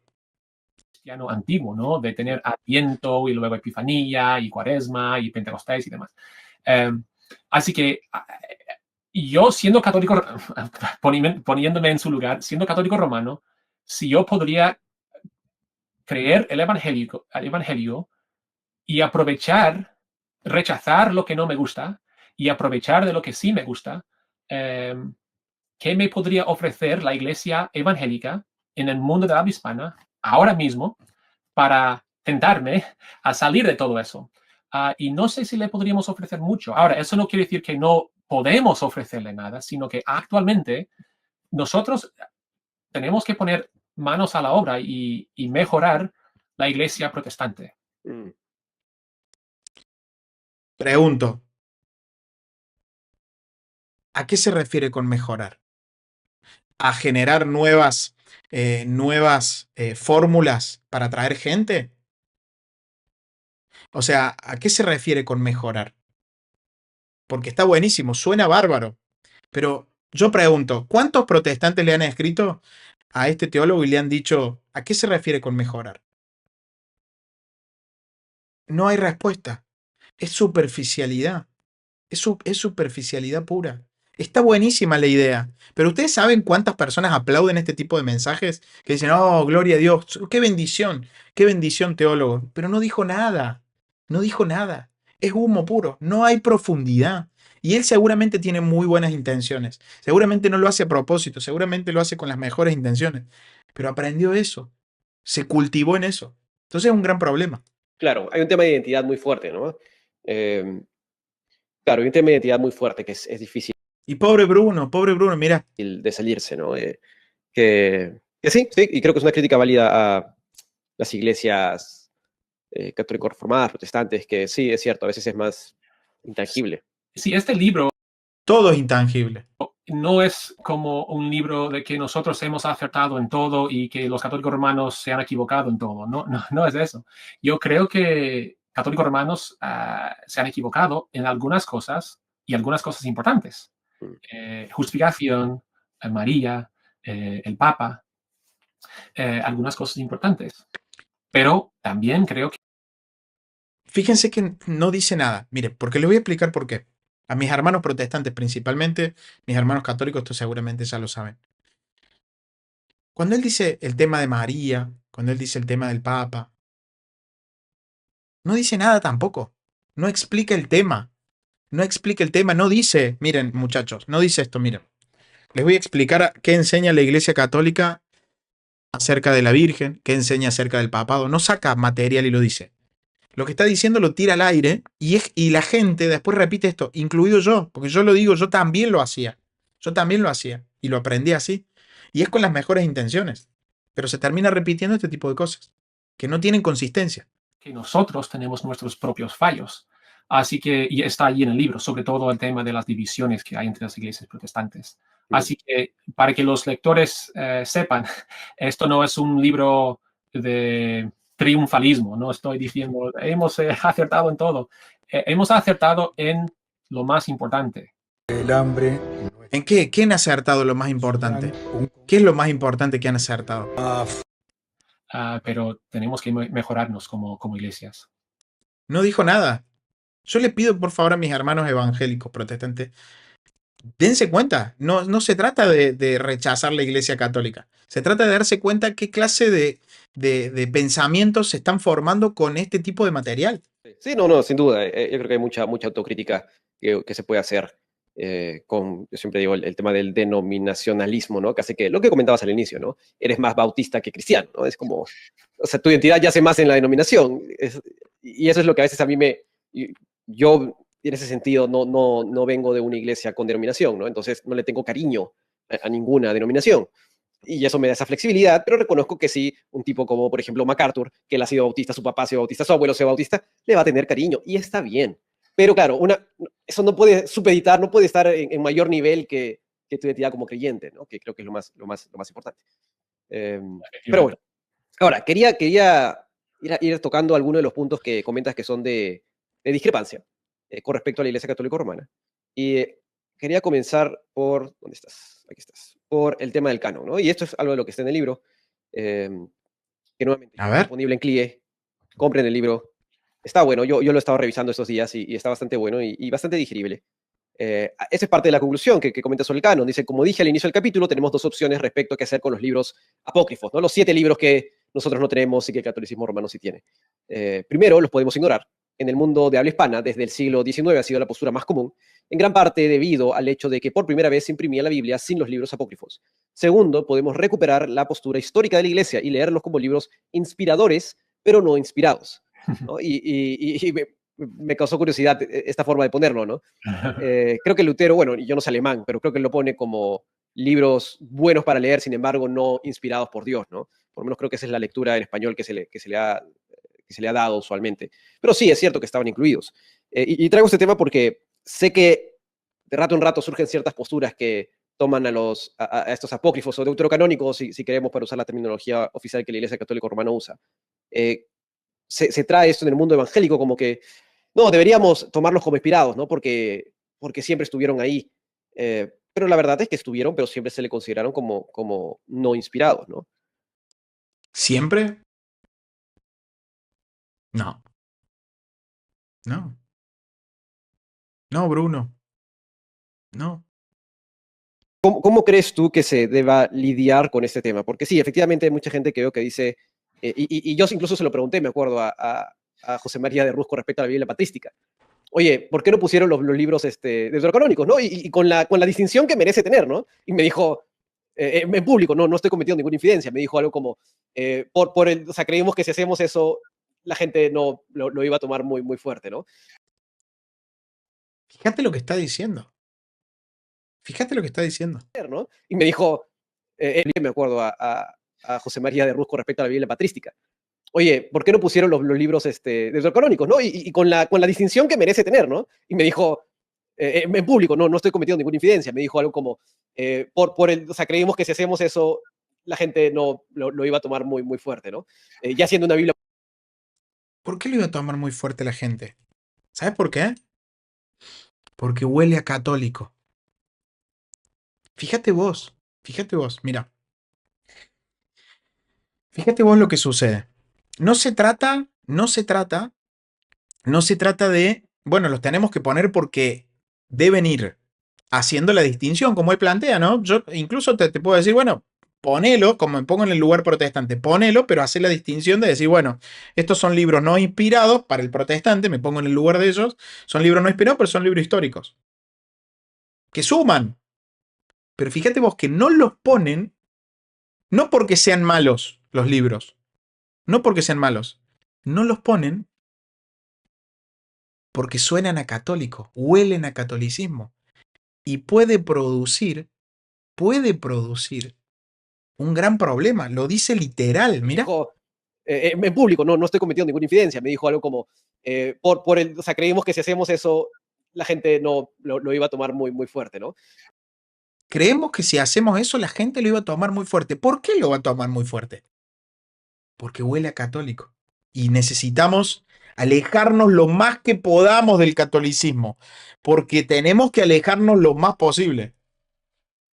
Cristiano antiguo, ¿no? De tener Adviento y luego Epifanía y Cuaresma y Pentecostés y demás. Así que yo siendo católico, poniéndome en su lugar, siendo católico romano, si yo podría creer el evangelio y rechazar lo que no me gusta y aprovechar de lo que sí me gusta, ¿qué me podría ofrecer la iglesia evangélica en el mundo de habla hispana ahora mismo para tentarme a salir de todo eso? Y no sé si le podríamos ofrecer mucho. Ahora, eso no quiere decir que no podemos ofrecerle nada, sino que actualmente nosotros tenemos que poner manos a la obra y mejorar la iglesia protestante. Mm. Pregunto, ¿a qué se refiere con mejorar? ¿A generar nuevas fórmulas para atraer gente? O sea, ¿a qué se refiere con mejorar? Porque está buenísimo, suena bárbaro. Pero yo pregunto, ¿cuántos protestantes le han escrito a este teólogo y le han dicho, ¿a qué se refiere con mejorar? No hay respuesta. Es superficialidad. Es superficialidad pura. Está buenísima la idea. Pero ustedes saben cuántas personas aplauden este tipo de mensajes que dicen, oh, gloria a Dios, qué bendición teólogo. Pero no dijo nada. No dijo nada. Es humo puro. No hay profundidad. Y él seguramente tiene muy buenas intenciones. Seguramente no lo hace a propósito. Seguramente lo hace con las mejores intenciones. Pero aprendió eso. Se cultivó en eso. Entonces es un gran problema. Claro, hay un tema de identidad muy fuerte, ¿no? Claro, hay un tema de identidad muy fuerte que es difícil Y pobre Bruno, mira. de salirse, ¿no? Que sí, sí, y creo que es una crítica válida a las iglesias católicos reformadas, protestantes, que sí, es cierto, a veces es más intangible. Si este libro Todo es intangible. no es como un libro de que nosotros hemos acertado en todo y que los católicos romanos se han equivocado en todo. No, no, no es eso. Yo creo que católicos romanos se han equivocado en algunas cosas y algunas cosas importantes. Justificación, María, el Papa, algunas cosas importantes. Pero también creo que... Fíjense que no dice nada. Mire, porque les voy a explicar por qué. A mis hermanos protestantes principalmente, mis hermanos católicos, esto seguramente ya lo saben. Cuando él dice el tema de María, cuando él dice el tema del Papa, no dice nada tampoco. No explica el tema. No explica el tema. No dice, miren muchachos, no dice esto, miren. Les voy a explicar qué enseña la Iglesia Católica acerca de la Virgen, qué enseña acerca del papado. No saca material y lo dice. Lo que está diciendo lo tira al aire y la gente después repite esto, incluido yo, porque yo lo digo, yo también lo hacía. Yo también lo hacía y lo aprendí así. Y es con las mejores intenciones. Pero se termina repitiendo este tipo de cosas que no tienen consistencia. Que nosotros tenemos nuestros propios fallos. Así que y está allí en el libro, sobre todo el tema de las divisiones que hay entre las iglesias protestantes. Así que para que los lectores sepan, esto no es un libro de triunfalismo, no estoy diciendo hemos acertado en todo, hemos acertado en lo más importante. El hambre. ¿En qué? ¿Qué han acertado lo más importante? ¿Qué es lo más importante que han acertado? Pero tenemos que mejorarnos como iglesias. No dijo nada. Yo le pido por favor a mis hermanos evangélicos protestantes, dense cuenta, no se trata de rechazar la Iglesia Católica, se trata de darse cuenta qué clase de pensamientos se están formando con este tipo de material. Sí, no, no, sin duda. Yo creo que hay mucha autocrítica que se puede hacer yo siempre digo, el tema del denominacionalismo, ¿no? Que hace que, lo que comentabas al inicio, ¿no? Eres más bautista que cristiano, ¿no? Es como, o sea, tu identidad yace más en la denominación. Y eso es lo que a veces a mí yo en ese sentido no vengo de una iglesia con denominación, ¿no? Entonces no le tengo cariño a ninguna denominación. Y eso me da esa flexibilidad, pero reconozco que sí, un tipo como, por ejemplo, MacArthur, que él ha sido bautista, su papá ha sido bautista, su abuelo ha sido bautista, le va a tener cariño, y está bien. Pero claro, eso no puede supeditar, no puede estar en mayor nivel que tu identidad como creyente, ¿no? Que creo que es lo más importante. Pero bueno, ahora, quería ir tocando algunos de los puntos que comentas que son de discrepancia con respecto a la Iglesia Católica Romana. Y quería comenzar por, ¿dónde estás? Aquí estás. Por el tema del canon, ¿no? Y esto es algo de lo que está en el libro, que nuevamente está disponible en CLIE. Compren el libro. Está bueno, yo lo he estado revisando estos días y está bastante bueno y bastante digerible. Esa es parte de la conclusión que comenta sobre el canon. Dice, como dije al inicio del capítulo, tenemos dos opciones respecto a qué hacer con los libros apócrifos, ¿no? Los 7 libros que nosotros no tenemos y que el catolicismo romano sí tiene. Primero, los podemos ignorar. en el mundo de habla hispana desde el siglo XIX ha sido la postura más común, en gran parte debido al hecho de que por primera vez se imprimía la Biblia sin los libros apócrifos. Segundo, podemos recuperar la postura histórica de la Iglesia y leerlos como libros inspiradores, pero no inspirados, ¿no? Y me causó curiosidad esta forma de ponerlo, ¿no? Creo que Lutero, bueno, yo no sé alemán, pero creo que lo pone como libros buenos para leer, sin embargo, no inspirados por Dios, ¿no? Por lo menos creo que esa es la lectura en español que se le ha dado usualmente. Pero sí, es cierto que estaban incluidos. Y traigo este tema porque sé que de rato en rato surgen ciertas posturas que toman a estos apócrifos o deuterocanónicos, si queremos, para usar la terminología oficial que la Iglesia Católica Romana usa. Se trae esto en el mundo evangélico como que, no, deberíamos tomarlos como inspirados, ¿no? Porque siempre estuvieron ahí. Pero la verdad es que estuvieron, pero siempre se le consideraron como no inspirados, ¿no? ¿Siempre? No. No. No, Bruno. No. ¿Cómo crees tú que se deba lidiar con este tema? Porque sí, efectivamente hay mucha gente que veo que dice, y yo incluso se lo pregunté, me acuerdo, a José María de Ruz con respecto a la Biblia patrística. Oye, ¿por qué no pusieron los libros deuterocanónicos, ¿no? Y con la distinción que merece tener, ¿no? Y me dijo, en público, no estoy cometiendo ninguna infidencia, me dijo algo como, o sea, creímos que si hacemos eso, la gente no lo iba a tomar muy, muy fuerte, ¿no? Fíjate lo que está diciendo. Fíjate lo que está diciendo. ¿No? Y me dijo, me acuerdo, a José María de Ruz con respecto a la Biblia patrística. Oye, ¿por qué no pusieron los libros deuterocanónicos, ¿no? Y con la distinción que merece tener, ¿no? Y me dijo, en público, no estoy cometiendo ninguna infidencia, me dijo algo como, o sea, creímos que si hacemos eso, la gente no lo iba a tomar muy, muy fuerte, ¿no? Ya siendo una Biblia. ¿Por qué lo iba a tomar muy fuerte la gente? ¿Sabes por qué? Porque huele a católico. Fíjate vos, mira. Fíjate vos lo que sucede. No se trata de, bueno, los tenemos que poner porque deben ir haciendo la distinción, como él plantea, ¿no? Yo incluso te puedo decir, bueno, ponelo, como me pongo en el lugar protestante, ponelo, pero hace la distinción de decir, bueno, estos son libros no inspirados para el protestante, me pongo en el lugar de ellos, son libros no inspirados, pero son libros históricos. Que suman. Pero fíjate vos que no los ponen, no porque sean malos los libros, no porque sean malos, no los ponen porque suenan a católico, huelen a catolicismo. Y puede producir un gran problema. Lo dice literal, mira. Dijo, en público, no estoy cometiendo ninguna infidencia, me dijo algo como, o sea, creímos que si hacemos eso, la gente no lo iba a tomar muy, muy fuerte, ¿no? Creemos que si hacemos eso, la gente lo iba a tomar muy fuerte. ¿Por qué lo va a tomar muy fuerte? Porque huele a católico. Y necesitamos alejarnos lo más que podamos del catolicismo. Porque tenemos que alejarnos lo más posible.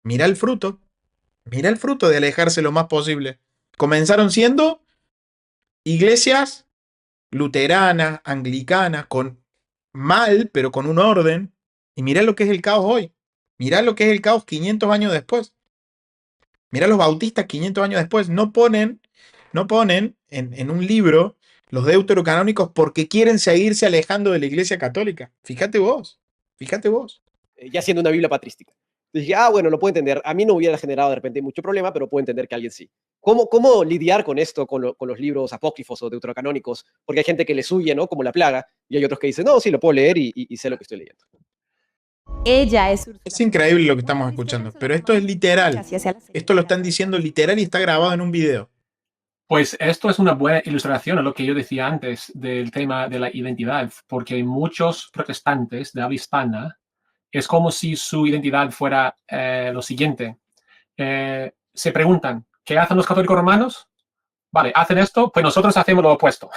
Mira el fruto. Mira el fruto de alejarse lo más posible. Comenzaron siendo iglesias luteranas, anglicanas, pero con un orden. Y mirá lo que es el caos hoy. Mirá lo que es el caos 500 años después. Mirá los bautistas 500 años después. No ponen en un libro los deuterocanónicos porque quieren seguirse alejando de la iglesia católica. Fíjate vos. Ya siendo una Biblia patrística. Entonces dije, bueno, lo puedo entender. A mí no hubiera generado de repente mucho problema, pero puedo entender que alguien sí. ¿Cómo lidiar con esto, con los libros apócrifos o deuterocanónicos? Porque hay gente que les huye, ¿no? Como la plaga, y hay otros que dicen, no, sí, lo puedo leer y sé lo que estoy leyendo. Ella es Úrsula. Es increíble lo que estamos escuchando, pero esto es literal. Esto lo están diciendo literal y está grabado en un video. Pues esto es una buena ilustración a lo que yo decía antes del tema de la identidad, porque muchos protestantes de habla hispana es como si su identidad fuera lo siguiente. Se preguntan, ¿qué hacen los católicos romanos? Vale, hacen esto, pues nosotros hacemos lo opuesto.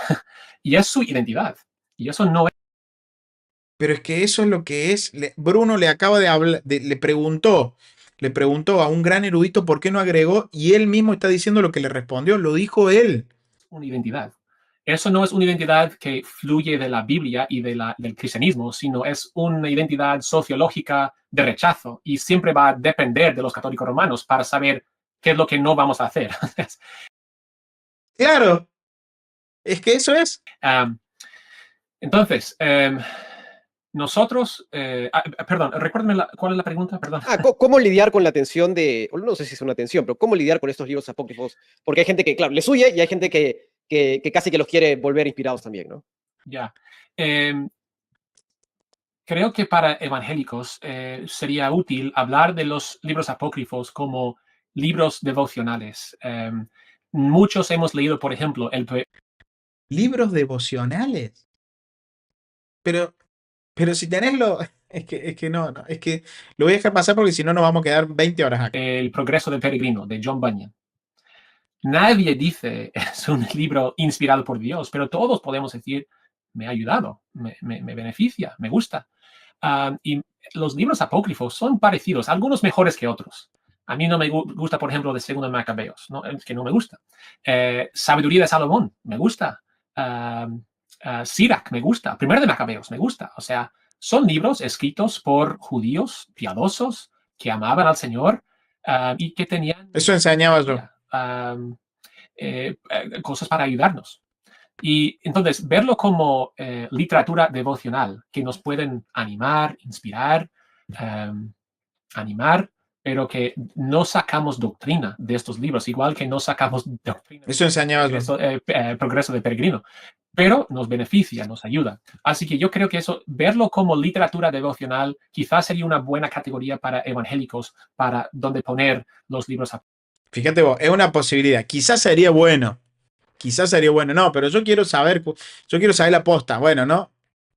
Y es su identidad. Y eso no es. Pero es que eso es lo que es. Bruno le acaba de hablar, le preguntó a un gran erudito por qué no agregó y él mismo está diciendo lo que le respondió, lo dijo él. Una identidad. Eso no es una identidad que fluye de la Biblia y del cristianismo, sino es una identidad sociológica de rechazo y siempre va a depender de los católicos romanos para saber qué es lo que no vamos a hacer. Claro, es que eso es. Entonces, nosotros, perdón, recuérdame cuál es la pregunta, perdón. ¿Cómo lidiar con la tensión de, o no sé si es una tensión, pero cómo lidiar con estos libros apócrifos? Porque hay gente que, claro, les huye y hay gente que casi que los quiere volver inspirados también, ¿no? Ya. Creo que para evangélicos sería útil hablar de los libros apócrifos como libros devocionales. Muchos hemos leído, por ejemplo, Libros devocionales. Pero si tenés lo... Es que no, es que lo voy a dejar pasar porque si no nos vamos a quedar 20 horas acá. El progreso del peregrino, de John Bunyan. Nadie dice es un libro inspirado por Dios, pero todos podemos decir, me ha ayudado, me beneficia, me gusta. Y los libros apócrifos son parecidos, algunos mejores que otros. A mí no me gusta, por ejemplo, de Segundo de Macabeos, ¿no? Es que no me gusta. Sabiduría de Salomón, me gusta. Sirach, me gusta. Primero de Macabeos, me gusta. O sea, son libros escritos por judíos piadosos que amaban al Señor y que tenían... Eso enseñaba yo. Cosas para ayudarnos. Y entonces, verlo como literatura devocional, que nos pueden animar, inspirar, animar, pero que no sacamos doctrina de estos libros, igual que no sacamos doctrina. Eso enseñaba yo. Progreso de peregrino, pero nos beneficia, nos ayuda. Así que yo creo que eso, verlo como literatura devocional, quizás sería una buena categoría para evangélicos, para donde poner los libros. Fíjate vos, es una posibilidad. Quizás sería bueno. No, pero yo quiero saber la posta. Bueno, ¿no?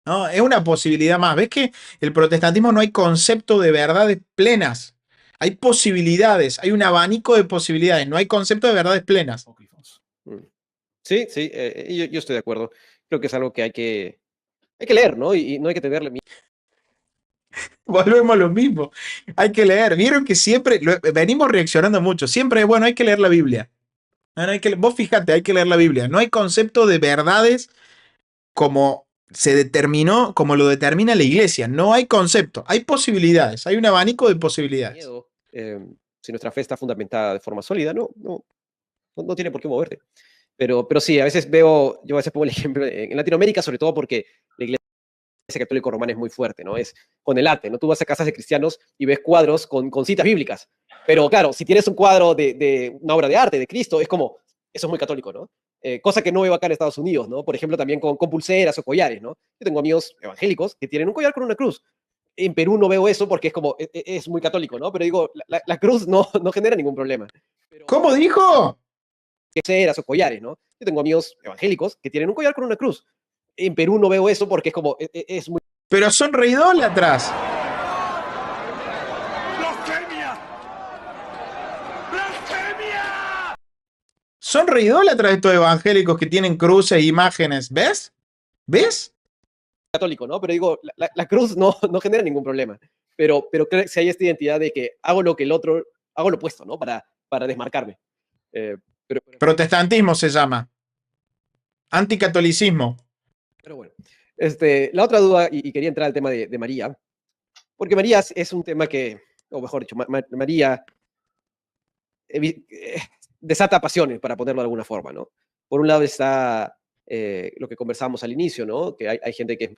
No, es una posibilidad más. ¿Ves que el protestantismo no hay concepto de verdades plenas? Hay posibilidades, hay un abanico de posibilidades, no hay concepto de verdades plenas. Sí, yo estoy de acuerdo. Creo que es algo que hay que leer, ¿no? Y no hay que tenerle miedo. Volvemos a lo mismo. Hay que leer. Vieron que siempre venimos reaccionando mucho. Siempre es bueno, hay que leer la Biblia. Vos fíjate, hay que leer la Biblia. No hay concepto de verdades como se determinó, como lo determina la iglesia. No hay concepto. Hay posibilidades. Hay un abanico de posibilidades. Miedo, si nuestra fe está fundamentada de forma sólida, no tiene por qué moverte. Pero sí, a veces yo a veces pongo el ejemplo en Latinoamérica, sobre todo porque la iglesia católica romana es muy fuerte, ¿no? Es con el arte, ¿no? Tú vas a casas de cristianos y ves cuadros con citas bíblicas. Pero claro, si tienes un cuadro de una obra de arte, de Cristo, es como, eso es muy católico, ¿no? Cosa que no veo acá en Estados Unidos, ¿no? Por ejemplo, también con pulseras o collares, ¿no? Yo tengo amigos evangélicos que tienen un collar con una cruz. En Perú no veo eso porque es como, es muy católico, ¿no? Pero digo, la cruz no genera ningún problema. Pero, ¿cómo dijo? pulseras o collares, ¿no? Yo tengo amigos evangélicos que tienen un collar con una cruz. En Perú no veo eso porque es como, es muy... Pero son reidólatras. ¡Blasfemia! ¡Blasfemia! Son reidólatras estos evangélicos que tienen cruces e imágenes. ¿Ves? ¿Ves? católico, ¿no? Pero digo, la cruz no genera ningún problema. Pero creo que si hay esta identidad de que hago lo que el otro, hago lo opuesto, ¿no? Para desmarcarme. Protestantismo se llama. Anticatolicismo. Pero bueno, la otra duda, y quería entrar al tema de María, porque María es un tema que, o mejor dicho, María desata pasiones, para ponerlo de alguna forma, ¿no? Por un lado está lo que conversábamos al inicio, ¿no? Que hay gente que es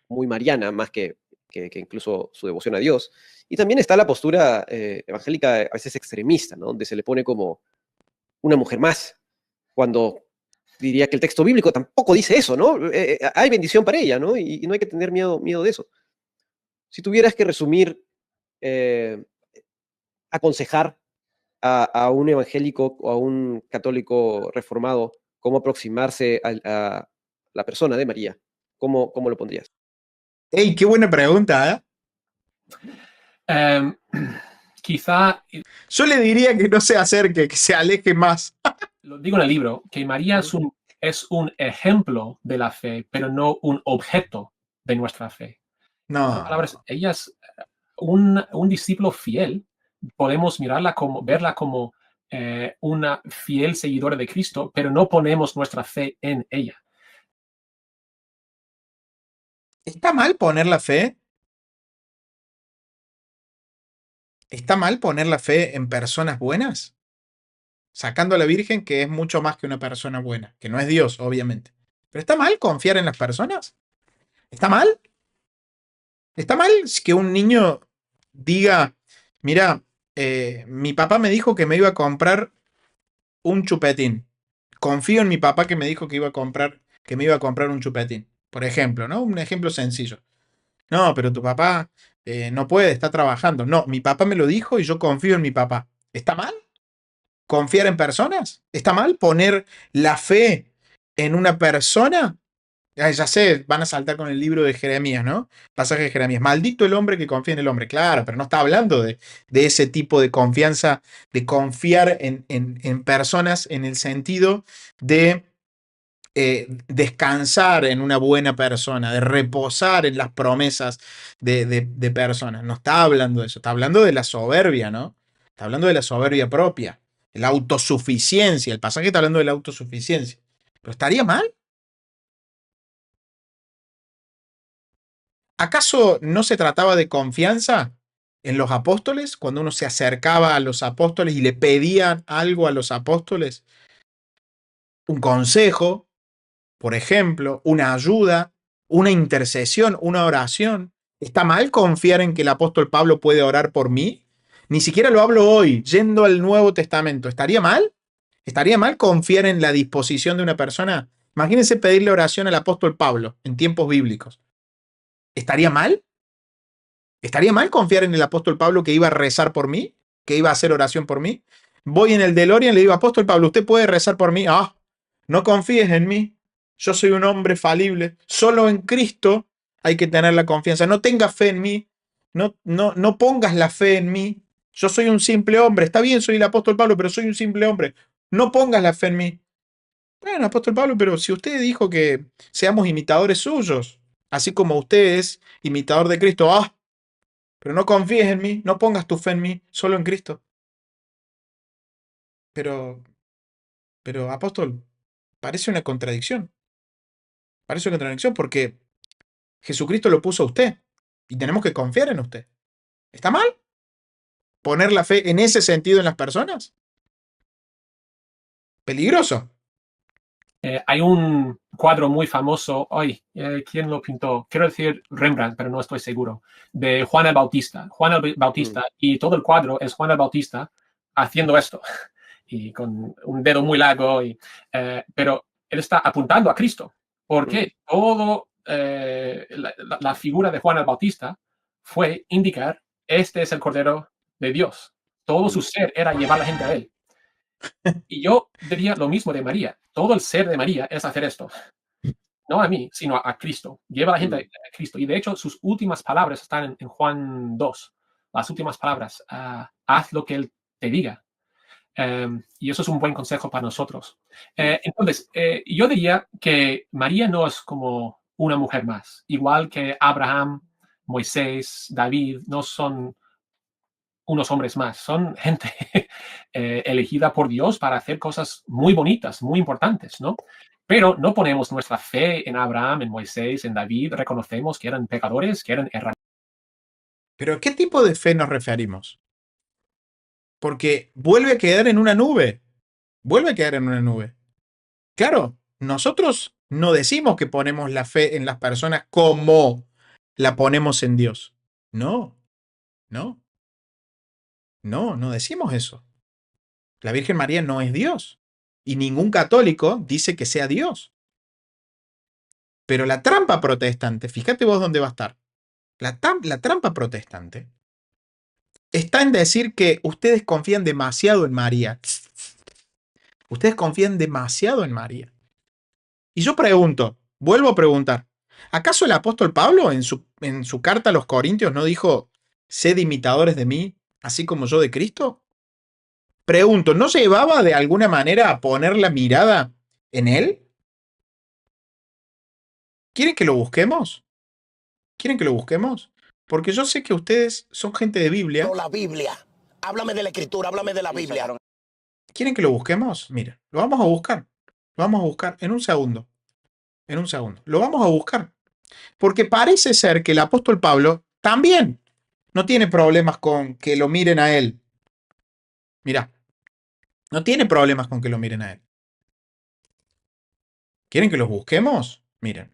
muy mariana, más que incluso su devoción a Dios. Y también está la postura evangélica a veces extremista, ¿no? Donde se le pone como una mujer más, cuando diría que el texto bíblico tampoco dice eso, ¿no? Hay bendición para ella, ¿no? Y no hay que tener miedo de eso. Si tuvieras que resumir, aconsejar a un evangélico o a un católico reformado cómo aproximarse a la persona de María, ¿cómo lo pondrías? ¡Ey, qué buena pregunta! Quizá... Yo le diría que no se acerque, que se aleje más. Lo digo en el libro, que María es un ejemplo de la fe, pero no un objeto de nuestra fe. No. Ella es un discípulo fiel. Podemos verla como una fiel seguidora de Cristo, pero no ponemos nuestra fe en ella. ¿Está mal poner la fe? ¿Está mal poner la fe en personas buenas? Sacando a la Virgen, que es mucho más que una persona buena, que no es Dios, obviamente. ¿Pero está mal confiar en las personas? ¿Está mal? ¿Está mal que un niño diga, mira, mi papá me dijo que me iba a comprar un chupetín? Confío en mi papá que me dijo que me iba a comprar un chupetín. Por ejemplo, ¿no? Un ejemplo sencillo. No, pero tu papá no puede, está trabajando. No, mi papá me lo dijo y yo confío en mi papá. ¿Está mal confiar en personas? ¿Está mal poner la fe en una persona? Ya sé, van a saltar con el libro de Jeremías, ¿no? Pasaje de Jeremías. Maldito el hombre que confía en el hombre. Claro, pero no está hablando de ese tipo de confianza, de confiar en personas en el sentido de descansar en una buena persona, de reposar en las promesas de personas. No está hablando de eso, está hablando de la soberbia, ¿no? Está hablando de la soberbia propia, de la autosuficiencia. El pasaje está hablando de la autosuficiencia. ¿Pero estaría mal? ¿Acaso no se trataba de confianza en los apóstoles? Cuando uno se acercaba a los apóstoles y le pedían algo a los apóstoles, un consejo, por ejemplo, una ayuda, una intercesión, una oración. ¿Está mal confiar en que el apóstol Pablo puede orar por mí? Ni siquiera lo hablo hoy, yendo al Nuevo Testamento. ¿Estaría mal? ¿Estaría mal confiar en la disposición de una persona? Imagínense pedirle oración al apóstol Pablo en tiempos bíblicos. ¿Estaría mal? ¿Estaría mal confiar en el apóstol Pablo que iba a rezar por mí? ¿Que iba a hacer oración por mí? Voy en el DeLorean y le digo, apóstol Pablo, ¿usted puede rezar por mí? Ah, no confíes en mí. Yo soy un hombre falible. Solo en Cristo hay que tener la confianza. No tengas fe en mí. No pongas la fe en mí. Yo soy un simple hombre. Está bien, soy el apóstol Pablo, pero soy un simple hombre. No pongas la fe en mí. Bueno, apóstol Pablo, pero si usted dijo que seamos imitadores suyos, así como usted es imitador de Cristo, ah, pero no confíes en mí, no pongas tu fe en mí, solo en Cristo. Pero, apóstol, parece una contradicción. Parece una contradicción porque Jesucristo lo puso a usted y tenemos que confiar en usted. ¿Está mal poner la fe en ese sentido en las personas? Peligroso. Hay un cuadro muy famoso, hoy, ¿quién lo pintó? Quiero decir Rembrandt, pero no estoy seguro, de Juan el Bautista. Juan el Bautista, y todo el cuadro es Juan el Bautista haciendo esto, y con un dedo muy largo, pero él está apuntando a Cristo, porque todo la figura de Juan el Bautista fue indicar, este es el Cordero de Dios. Todo su ser era llevar a la gente a él. Y yo diría lo mismo de María. Todo el ser de María es hacer esto. No a mí, sino a Cristo. Lleva a la gente a Cristo. Y de hecho, sus últimas palabras están en Juan 2. Las últimas palabras. Haz lo que Él te diga. Y eso es un buen consejo para nosotros. Entonces, yo diría que María no es como una mujer más. Igual que Abraham, Moisés, David, no son unos hombres más, son gente elegida por Dios para hacer cosas muy bonitas, muy importantes, ¿no? Pero no ponemos nuestra fe en Abraham, en Moisés, en David, reconocemos que eran pecadores, que eran errantes. ¿Pero a qué tipo de fe nos referimos? Porque vuelve a quedar en una nube. Vuelve a quedar en una nube. Claro, nosotros no decimos que ponemos la fe en las personas como la ponemos en Dios. No, no, no decimos eso. La Virgen María no es Dios. Y ningún católico dice que sea Dios. Pero la trampa protestante, fíjate vos dónde va a estar. La trampa protestante está en decir que ustedes confían demasiado en María. Ustedes confían demasiado en María. Y yo pregunto, vuelvo a preguntar, ¿acaso el apóstol Pablo en su carta a los Corintios no dijo, sed imitadores de mí, así como yo de Cristo? Pregunto, ¿no llevaba de alguna manera a poner la mirada en él? ¿Quieren que lo busquemos? ¿Quieren que lo busquemos? Porque yo sé que ustedes son gente de Biblia. La Biblia. Háblame de la Escritura, háblame de la Biblia. ¿Quieren que lo busquemos? Mira, lo vamos a buscar. Lo vamos a buscar en un segundo. En un segundo. Lo vamos a buscar. Porque parece ser que el apóstol Pablo también no tiene problemas con que lo miren a él. Mira, no tiene problemas con que lo miren a él. ¿Quieren que los busquemos? Miren.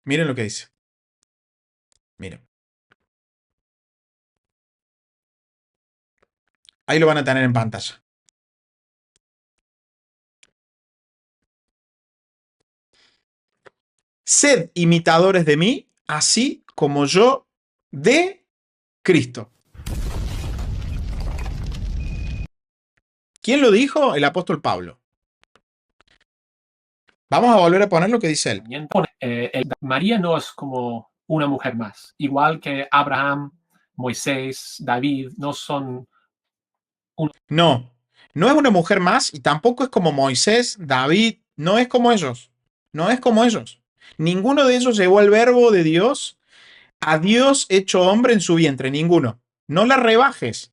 Miren lo que dice. Miren. Ahí lo van a tener en pantalla. Sed imitadores de mí, así como yo de Cristo. ¿Quién lo dijo? El apóstol Pablo. Vamos a volver a poner lo que dice él. También María no es como una mujer más. Igual que Abraham, Moisés, David, no son... No, no es una mujer más y tampoco es como Moisés, David, no es como ellos. No es como ellos. Ninguno de ellos llevó el verbo de Dios a Dios hecho hombre en su vientre, ninguno. No la rebajes.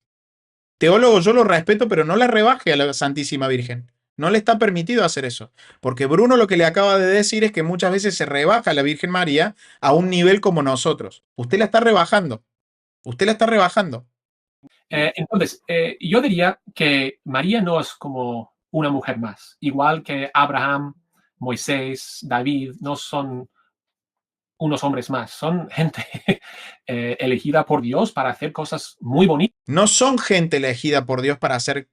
Teólogo, yo lo respeto, pero no la rebaje a la Santísima Virgen. No le está permitido hacer eso. Porque Bruno lo que le acaba de decir es que muchas veces se rebaja a la Virgen María a un nivel como nosotros. Usted la está rebajando. Usted la está rebajando. Entonces, yo diría que María no es como una mujer más. Igual que Abraham, Moisés, David, no son unos hombres más. Son gente elegida por Dios para hacer cosas muy bonitas. No son gente elegida por Dios para hacer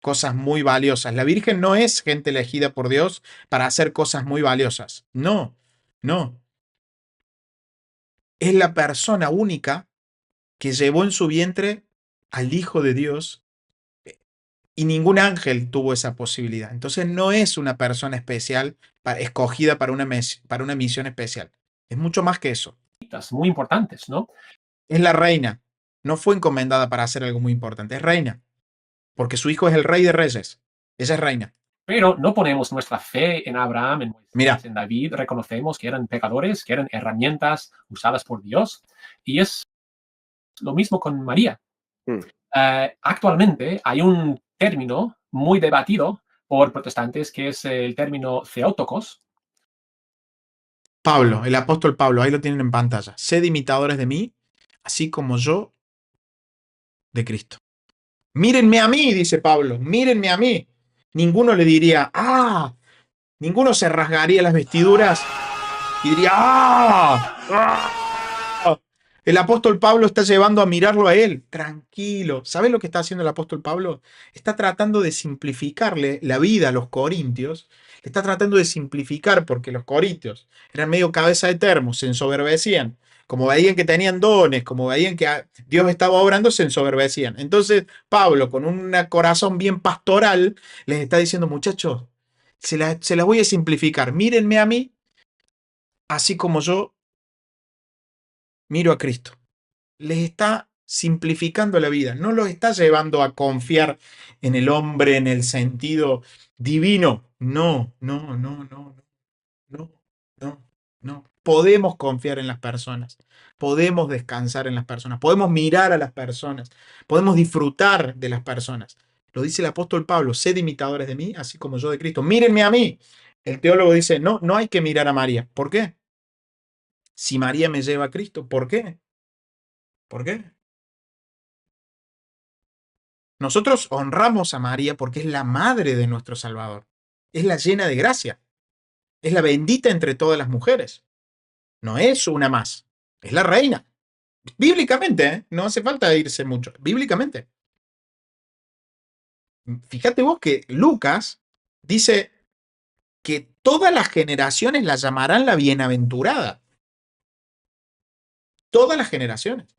cosas muy valiosas. La Virgen no es gente elegida por Dios para hacer cosas muy valiosas. No, no. Es la persona única que llevó en su vientre al Hijo de Dios y ningún ángel tuvo esa posibilidad. Entonces no es una persona especial escogida para una misión especial. Es mucho más que eso. Muy importantes, ¿no? Es la reina. No fue encomendada para hacer algo muy importante. Es reina. Porque su hijo es el rey de reyes. Ella es reina. Pero no ponemos nuestra fe en Abraham, en Moisés, Mira. en David. Reconocemos que eran pecadores, que eran herramientas usadas por Dios. Y es lo mismo con María. Actualmente hay un término muy debatido por protestantes que es el término Theotokos. Pablo, el apóstol Pablo, ahí lo tienen en pantalla. Sed imitadores de mí, así como yo de Cristo. Mírenme a mí, dice Pablo, mírenme a mí. Ninguno le diría, ninguno se rasgaría las vestiduras y diría, El apóstol Pablo está llevando a mirarlo a él, tranquilo. ¿Sabes lo que está haciendo el apóstol Pablo? Está tratando de simplificarle la vida a los corintios. Está tratando de simplificar porque los corintios eran medio cabeza de termo, se ensoberbecían. Como veían que tenían dones, como veían que Dios estaba obrando, se ensoberbecían. Entonces Pablo, con un corazón bien pastoral, les está diciendo, muchachos, se las voy a simplificar. Mírenme a mí, así como yo miro a Cristo. Les está simplificando la vida, no los está llevando a confiar en el hombre en el sentido divino. No, no, no, no, no, no, no. Podemos confiar en las personas, podemos descansar en las personas, podemos mirar a las personas, podemos disfrutar de las personas. Lo dice el apóstol Pablo, sed imitadores de mí, así como yo de Cristo. Mírenme a mí. El teólogo dice, no, no hay que mirar a María. ¿Por qué? Si María me lleva a Cristo, ¿por qué? ¿Por qué? Nosotros honramos a María porque es la madre de nuestro Salvador. Es la llena de gracia. Es la bendita entre todas las mujeres. No es una más. Es la reina. Bíblicamente, ¿eh? No hace falta irse mucho. Bíblicamente. Fíjate vos que Lucas dice que todas las generaciones la llamarán la bienaventurada. Todas las generaciones.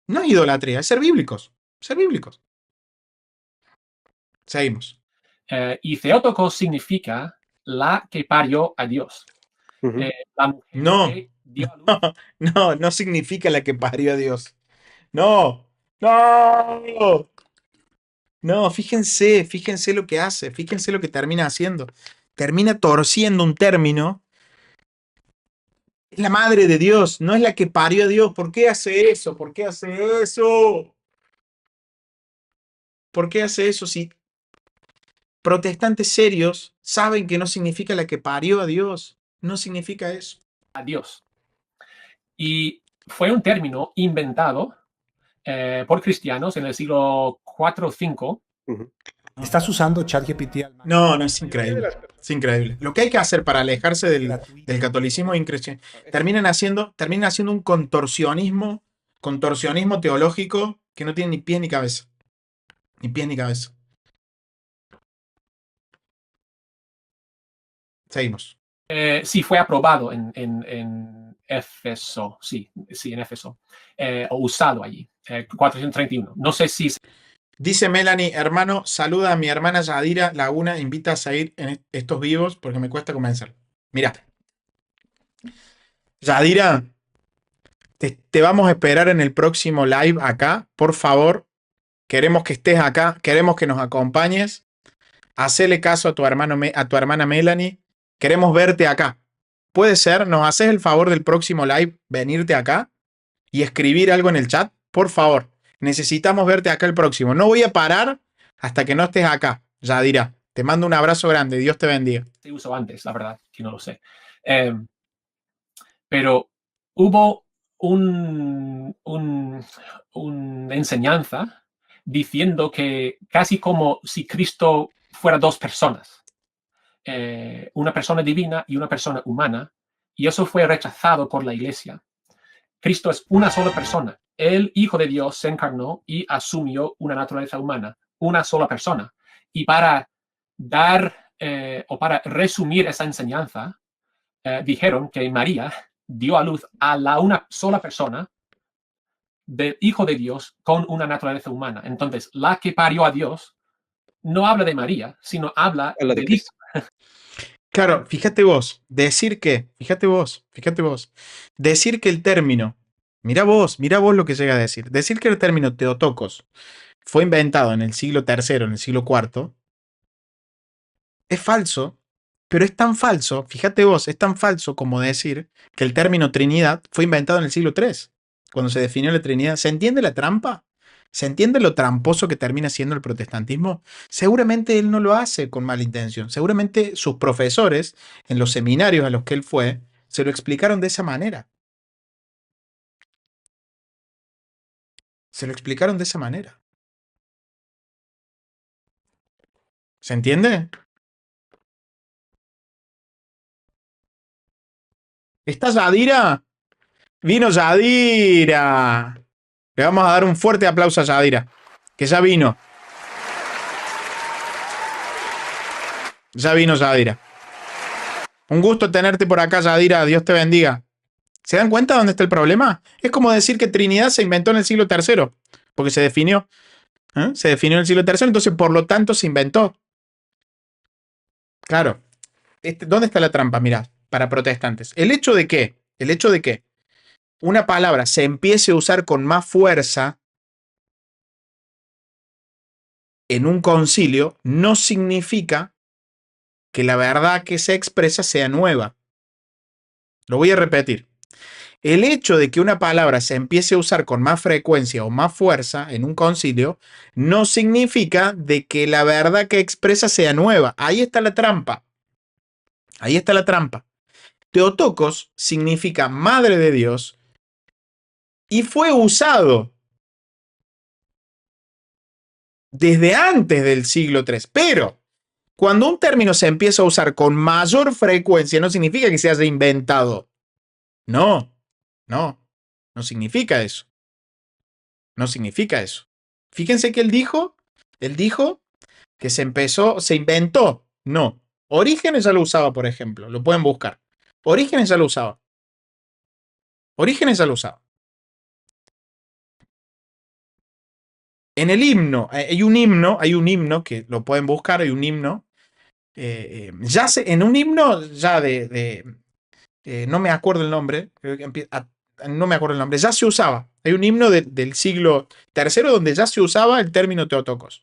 No es idolatría, es ser bíblicos. Ser bíblicos. Seguimos. Y Theotokos significa la que parió a Dios. La mujer No, que dio a luz. no significa la que parió a Dios. No, no, no, fíjense lo que hace, fíjense lo que termina haciendo. Termina torciendo un término. Es la madre de Dios, no es la que parió a Dios. ¿Por qué hace eso? ¿Por qué hace eso? ¿Por qué hace eso si protestantes serios saben que no significa la que parió a Dios? No significa eso. A Dios. Y fue un término inventado por cristianos en el siglo IV o V ¿Estás usando ChatGPT al máximo? No, no, es increíble. Es increíble. Lo que hay que hacer para alejarse del catolicismo terminan haciendo un contorsionismo teológico que no tiene ni pie ni cabeza. Ni pie ni cabeza. Seguimos. Sí, fue aprobado en Éfeso, sí, en Éfeso, o usado allí, 431. No sé si... Dice Melanie, hermano, saluda a mi hermana Yadira Laguna, invita a seguir en estos vivos porque me cuesta convencer. Mira, Yadira, te vamos a esperar en el próximo live acá, por favor. Queremos que estés acá, queremos que nos acompañes. Hacele caso a tu hermana Melanie. Queremos verte acá. ¿Puede ser? ¿Nos haces el favor del próximo live venirte acá y escribir algo en el chat? Por favor, necesitamos verte acá el próximo. No voy a parar hasta que no estés acá, Yadira. Te mando un abrazo grande. Dios te bendiga. Se usó antes, la verdad, que no lo sé. Pero hubo una enseñanza diciendo que casi como si Cristo fuera dos personas, una persona divina y una persona humana, y eso fue rechazado por la iglesia. Cristo es una sola persona. El Hijo de Dios se encarnó y asumió una naturaleza humana, una sola persona. Y para dar o para resumir esa enseñanza, dijeron que María dio a luz a una sola persona del Hijo de Dios con una naturaleza humana. Entonces, la que parió a Dios no habla de María, sino habla de Cristo. Claro, fíjate vos, decir que el término, mira vos lo que llega a decir que el término Theotokos fue inventado en el siglo III, en el siglo IV, es falso, pero es tan falso, fíjate vos, es tan falso como decir que el término Trinidad fue inventado en el siglo III, cuando se definió la Trinidad. ¿Se entiende la trampa? ¿Se entiende lo tramposo que termina siendo el protestantismo? Seguramente él no lo hace con mala intención. Seguramente sus profesores en los seminarios a los que él fue se lo explicaron de esa manera. Se lo explicaron de esa manera. ¿Se entiende? ¿Está Yadira? ¡Vino Yadira! Le vamos a dar un fuerte aplauso a Yadira, que ya vino. Ya vino Yadira. Un gusto tenerte por acá, Yadira. Dios te bendiga. ¿Se dan cuenta dónde está el problema? Es como decir que Trinidad se inventó en el siglo III, porque se definió. Se definió en el siglo III, entonces por lo tanto se inventó. Claro. ¿Dónde está la trampa? Mirá, para protestantes. El hecho de que una palabra se empiece a usar con más fuerza en un concilio no significa que la verdad que se expresa sea nueva. Lo voy a repetir. El hecho de que una palabra se empiece a usar con más frecuencia o más fuerza en un concilio no significa de que la verdad que expresa sea nueva. Ahí está la trampa. Ahí está la trampa. Theotokos significa madre de Dios y fue usado desde antes del siglo III. Pero cuando un término se empieza a usar con mayor frecuencia no significa que se haya inventado. No significa eso. No significa eso. Fíjense que él dijo que se inventó. No. Orígenes ya lo usaba, por ejemplo. Lo pueden buscar. Orígenes ya lo usaba. En el himno, hay un himno que lo pueden buscar, hay un himno. En un himno ya no me acuerdo el nombre, no me acuerdo el nombre, ya se usaba. Hay un himno del siglo III donde ya se usaba el término Theotokos.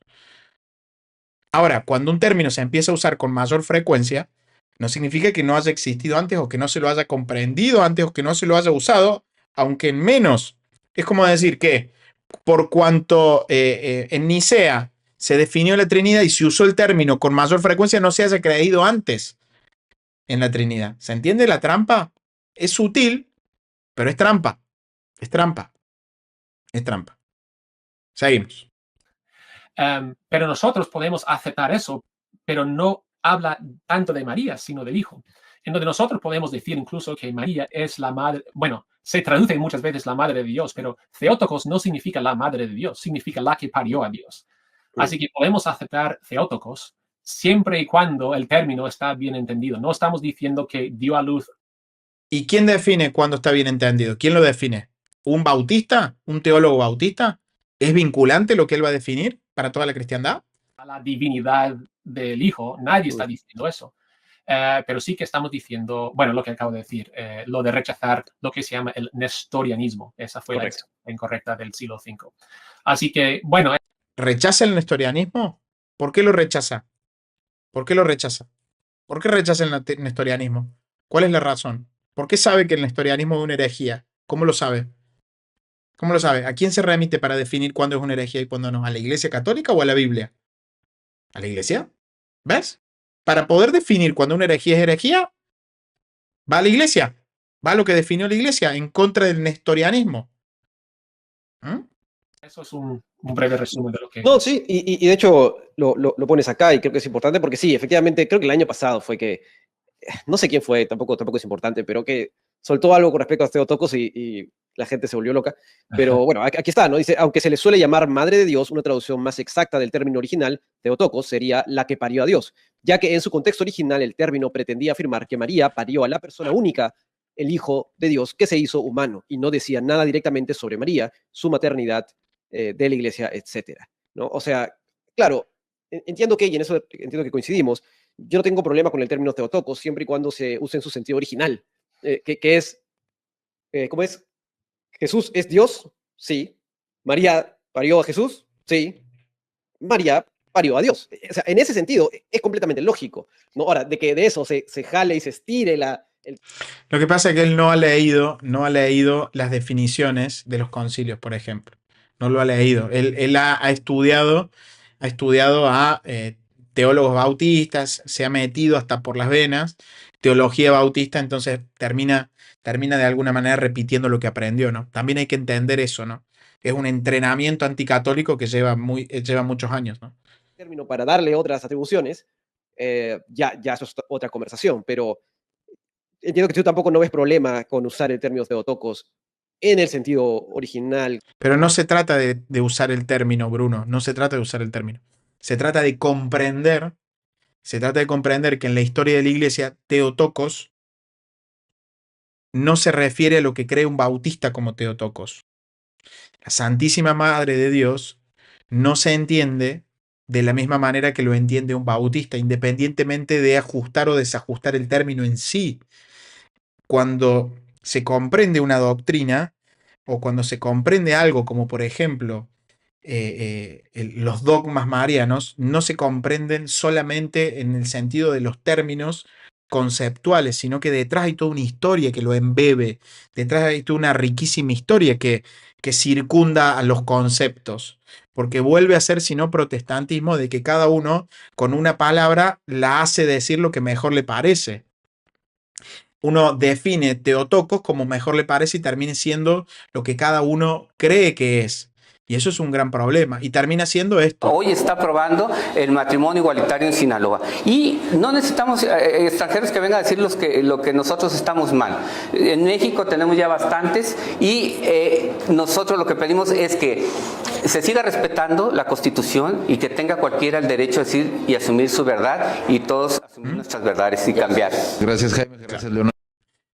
Ahora, cuando un término se empieza a usar con mayor frecuencia, no significa que no haya existido antes o que no se lo haya comprendido antes o que no se lo haya usado, aunque en menos. Es como decir que por cuanto en Nicea se definió la Trinidad y se usó el término con mayor frecuencia, no se haya creído antes en la Trinidad. ¿Se entiende la trampa? Es sutil, pero es trampa. Es trampa. Es trampa. Seguimos. Pero nosotros podemos aceptar eso, pero no habla tanto de María, sino del Hijo. En donde nosotros podemos decir incluso que María es la madre, bueno, se traduce muchas veces la madre de Dios, pero Theotokos no significa la madre de Dios, significa la que parió a Dios. Así que podemos aceptar Theotokos siempre y cuando el término está bien entendido. No estamos diciendo que dio a luz. ¿Y quién define cuándo está bien entendido? ¿Quién lo define? ¿Un bautista? ¿Un teólogo bautista? ¿Es vinculante lo que él va a definir para toda la cristiandad? A la divinidad del Hijo, nadie está diciendo eso. Pero sí que estamos diciendo, bueno, lo que acabo de decir, lo de rechazar lo que se llama el nestorianismo. Esa fue la incorrecta del siglo V. Así que, bueno. ¿Rechaza el nestorianismo? ¿Por qué lo rechaza? ¿Por qué lo rechaza? ¿Por qué rechaza el nestorianismo? ¿Cuál es la razón? ¿Por qué sabe que el nestorianismo es una herejía? ¿Cómo lo sabe? ¿Cómo lo sabe? ¿A quién se remite para definir cuándo es una herejía y cuándo no? ¿A la Iglesia Católica o a la Biblia? ¿A la Iglesia? ¿Ves? Para poder definir cuándo una herejía es herejía, va a la Iglesia. Va a lo que definió la Iglesia en contra del nestorianismo. Eso es un breve resumen de lo que... No, sí, y de hecho lo pones acá y creo que es importante porque sí, efectivamente, creo que el año pasado fue que, no sé quién fue, tampoco es importante, pero que soltó algo con respecto a Theotokos y la gente se volvió loca. Pero bueno, aquí está, ¿no? Dice, aunque se le suele llamar Madre de Dios, una traducción más exacta del término original, Theotokos, sería la que parió a Dios, ya que en su contexto original el término pretendía afirmar que María parió a la persona única, el Hijo de Dios, que se hizo humano, y no decía nada directamente sobre María, su maternidad, de la iglesia, etcétera, ¿no? O sea, claro, entiendo que, y en eso entiendo que coincidimos, yo no tengo problema con el término Theotokos siempre y cuando se use en su sentido original, que es, ¿cómo es? Jesús es Dios, sí. María parió a Jesús, sí. María parió a Dios. O sea, en ese sentido es completamente lógico, ¿no? Ahora, de que de eso se jale y se estire Lo que pasa es que él no ha leído las definiciones de los concilios, por ejemplo. No lo ha leído. Él ha estudiado a teólogos bautistas, se ha metido hasta por las venas, teología bautista, entonces termina de alguna manera repitiendo lo que aprendió, ¿no? También hay que entender eso, ¿no? Es un entrenamiento anticatólico que lleva muchos años, ¿no? Término para darle otras atribuciones, ya eso es otra conversación, pero entiendo que tú tampoco no ves problema con usar el término Theotokos en el sentido original. Pero no se trata de usar el término, Bruno, no se trata de usar el término. Se trata de comprender que en la historia de la iglesia, Theotokos no se refiere a lo que cree un bautista como Theotokos. La Santísima Madre de Dios no se entiende de la misma manera que lo entiende un bautista, independientemente de ajustar o desajustar el término en sí. Cuando se comprende una doctrina o cuando se comprende algo como por ejemplo los dogmas marianos, no se comprenden solamente en el sentido de los términos conceptuales, sino que detrás hay toda una historia que lo embebe, detrás hay toda una riquísima historia que circunda a los conceptos, porque vuelve a ser, si no, protestantismo de que cada uno con una palabra la hace decir lo que mejor le parece. Uno define Theotokos como mejor le parece y termina siendo lo que cada uno cree que es. Y eso es un gran problema. Y termina siendo esto. Hoy está aprobando el matrimonio igualitario en Sinaloa. Y no necesitamos extranjeros que vengan a decir lo que nosotros estamos mal. En México tenemos ya bastantes y nosotros lo que pedimos es que se siga respetando la Constitución y que tenga cualquiera el derecho a decir y asumir su verdad y todos asumir nuestras verdades y cambiar. Gracias, Jaime. Gracias, Leonardo.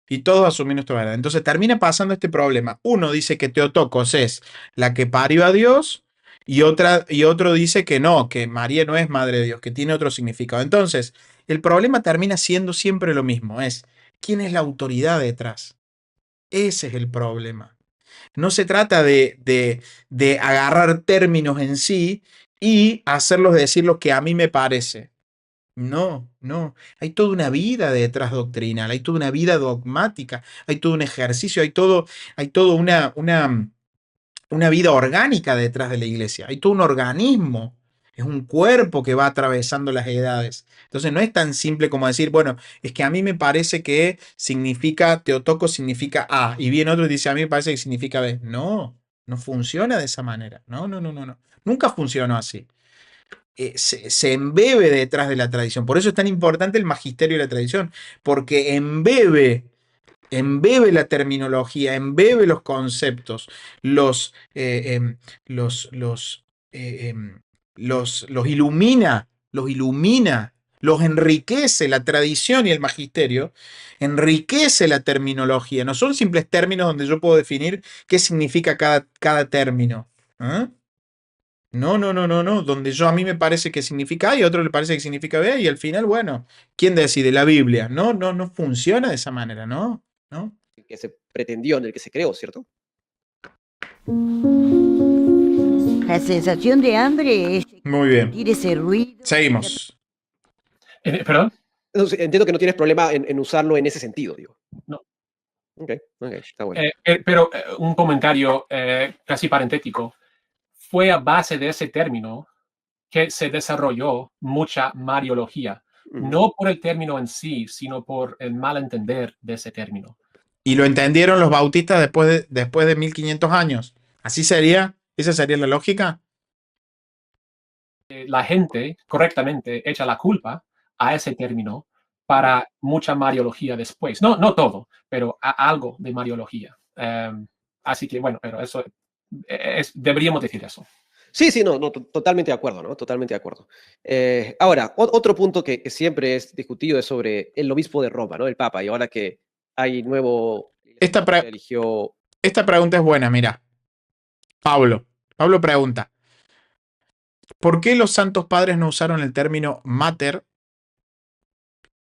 Y todos asumir nuestra verdad. Entonces termina pasando este problema. Uno dice que Theotokos es la que parió a Dios y otro dice que no, que María no es madre de Dios, que tiene otro significado. Entonces, el problema termina siendo siempre lo mismo. Es, ¿quién es la autoridad detrás? Ese es el problema. No se trata de agarrar términos en sí y hacerlos decir lo que a mí me parece. No, hay toda una vida detrás doctrinal, hay toda una vida dogmática, hay todo un ejercicio, hay todo una vida orgánica detrás de la iglesia, hay todo un organismo, es un cuerpo que va atravesando las edades. Entonces no es tan simple como decir, bueno, es que a mí me parece que significa, Theotokos significa A, y viene otro y dice, a mí me parece que significa B. No funciona de esa manera, no, nunca funcionó así. se embebe detrás de la tradición. Por eso es tan importante el magisterio de la tradición, porque embebe la terminología, embebe los conceptos, los ilumina, los enriquece. La tradición y el magisterio enriquece la terminología. No son simples términos donde yo puedo definir qué significa cada término. ¿Eh? No, donde a mí me parece que significa A y a otro le parece que significa B, y al final, bueno, ¿quién decide? La Biblia. No funciona de esa manera, ¿no? Que se pretendió, en el que se creó, ¿cierto? La sensación de hambre es Muy bien. sentir ese ruido. Seguimos. ¿Perdón? Entonces, entiendo que no tienes problema en usarlo en ese sentido, digo. No. Ok, está bueno. Pero un comentario casi parentético. Fue a base de ese término que se desarrolló mucha mariología. No por el término en sí, sino por el malentender de ese término. Y lo entendieron los bautistas después de 1500 años. ¿Así sería? ¿Esa sería la lógica? La gente correctamente echa la culpa a ese término para mucha mariología después. No todo, pero algo de mariología. Así que bueno, pero eso deberíamos decir eso. Sí, no, totalmente de acuerdo, ¿no? Totalmente de acuerdo. Ahora, otro punto que siempre es discutido es sobre el obispo de Roma, ¿no? El Papa, y ahora que hay nuevo... Esta pregunta es buena, mira. Pablo pregunta, ¿por qué los santos padres no usaron el término mater,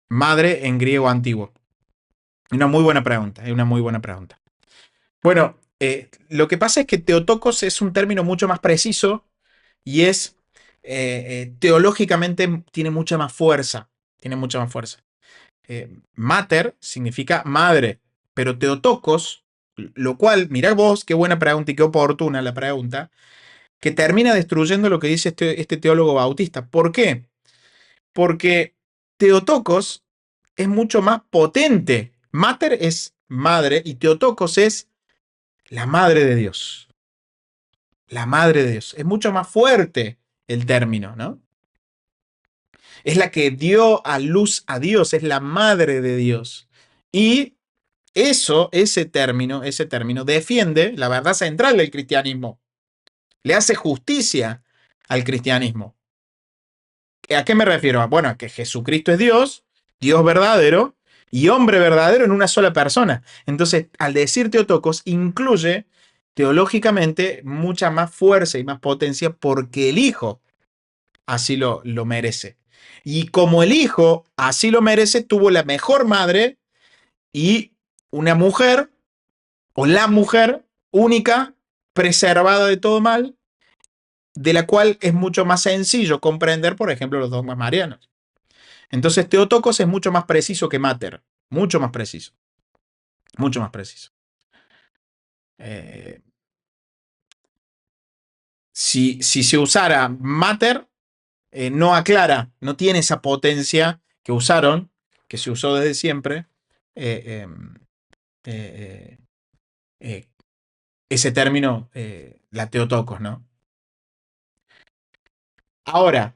madre, en griego antiguo? Una muy buena pregunta, Bueno, lo que pasa es que Theotokos es un término mucho más preciso y es teológicamente tiene mucha más fuerza. Mater significa madre, pero Theotokos, lo cual, mirá vos qué buena pregunta y qué oportuna la pregunta, que termina destruyendo lo que dice este teólogo bautista. ¿Por qué? Porque Theotokos es mucho más potente. Mater es madre y Theotokos es la madre de Dios. La madre de Dios. Es mucho más fuerte el término, ¿no? Es la que dio a luz a Dios, es la madre de Dios. Y ese término defiende la verdad central del cristianismo. Le hace justicia al cristianismo. ¿A qué me refiero? Bueno, a que Jesucristo es Dios, Dios verdadero y hombre verdadero en una sola persona. Entonces, al decir Theotokos, incluye teológicamente mucha más fuerza y más potencia porque el Hijo así lo merece. Y como el Hijo así lo merece, tuvo la mejor madre y una mujer, o la mujer única, preservada de todo mal, de la cual es mucho más sencillo comprender, por ejemplo, los dogmas marianos. Entonces, Theotokos es mucho más preciso que Mater. Mucho más preciso. Si se usara Mater, no aclara, no tiene esa potencia que usaron, que se usó desde siempre, ese término, la Theotokos, ¿no? Ahora,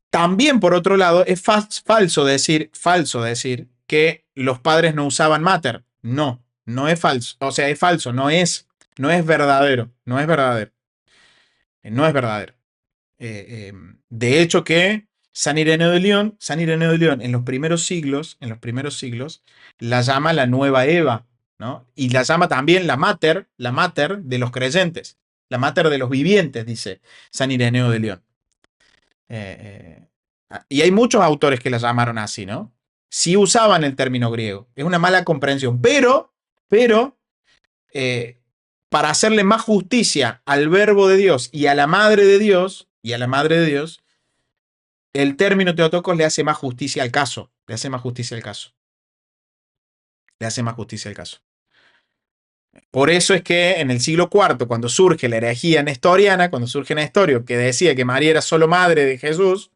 también por otro lado, es falso decir que los padres no usaban mater. No es falso. O sea, es falso, no es verdadero. De hecho que San Ireneo de León en los primeros siglos, la llama la nueva Eva, ¿no? Y la llama también la mater de los creyentes, la mater de los vivientes, dice San Ireneo de León. Y hay muchos autores que la llamaron así, ¿no? Sí usaban el término griego. Es una mala comprensión, pero para hacerle más justicia al verbo de Dios y a la madre de Dios, el término Theotokos le hace más justicia al caso. Por eso es que en el siglo IV, cuando surge la herejía nestoriana, cuando surge Nestorio, que decía que María era solo madre de Jesús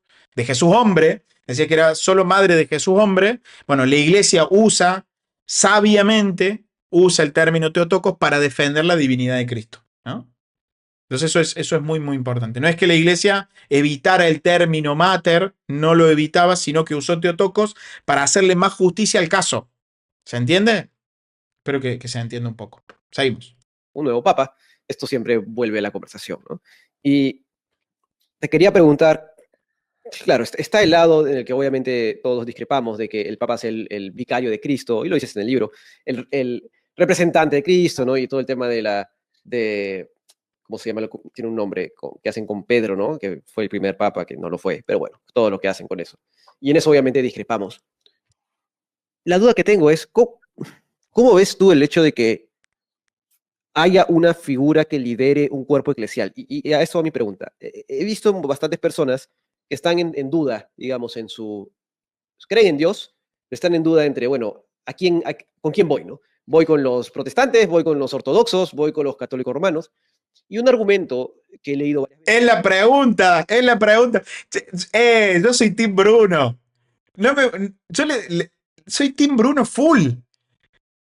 hombre, decía que era solo madre de Jesús hombre, bueno, la iglesia sabiamente usa el término Theotokos para defender la divinidad de Cristo, ¿no? Entonces eso es muy, muy importante. No es que la iglesia evitara el término mater, no lo evitaba, sino que usó Teotocos para hacerle más justicia al caso. ¿Se entiende? Espero que se entienda un poco. Seguimos. Un nuevo papa, esto siempre vuelve a la conversación, ¿no? Y te quería preguntar, claro, está el lado en el que obviamente todos discrepamos de que el papa es el vicario de Cristo, y lo dices en el libro, el representante de Cristo, ¿no? Y todo el tema ¿cómo se llama? Tiene un nombre que hacen con Pedro, ¿no? Que fue el primer papa, que no lo fue, pero bueno, todo lo que hacen con eso. Y en eso obviamente discrepamos. La duda que tengo es, ¿cómo ves tú el hecho de que haya una figura que lidere un cuerpo eclesial? Y a eso va mi pregunta. He visto bastantes personas que están en duda, digamos, creen en Dios, pero están en duda entre, bueno, ¿con quién voy, no? Voy con los protestantes, voy con los ortodoxos, voy con los católicos romanos. Y un argumento que he leído varias veces. Es la pregunta, es la pregunta. Yo soy Team Bruno. Soy Team Bruno full.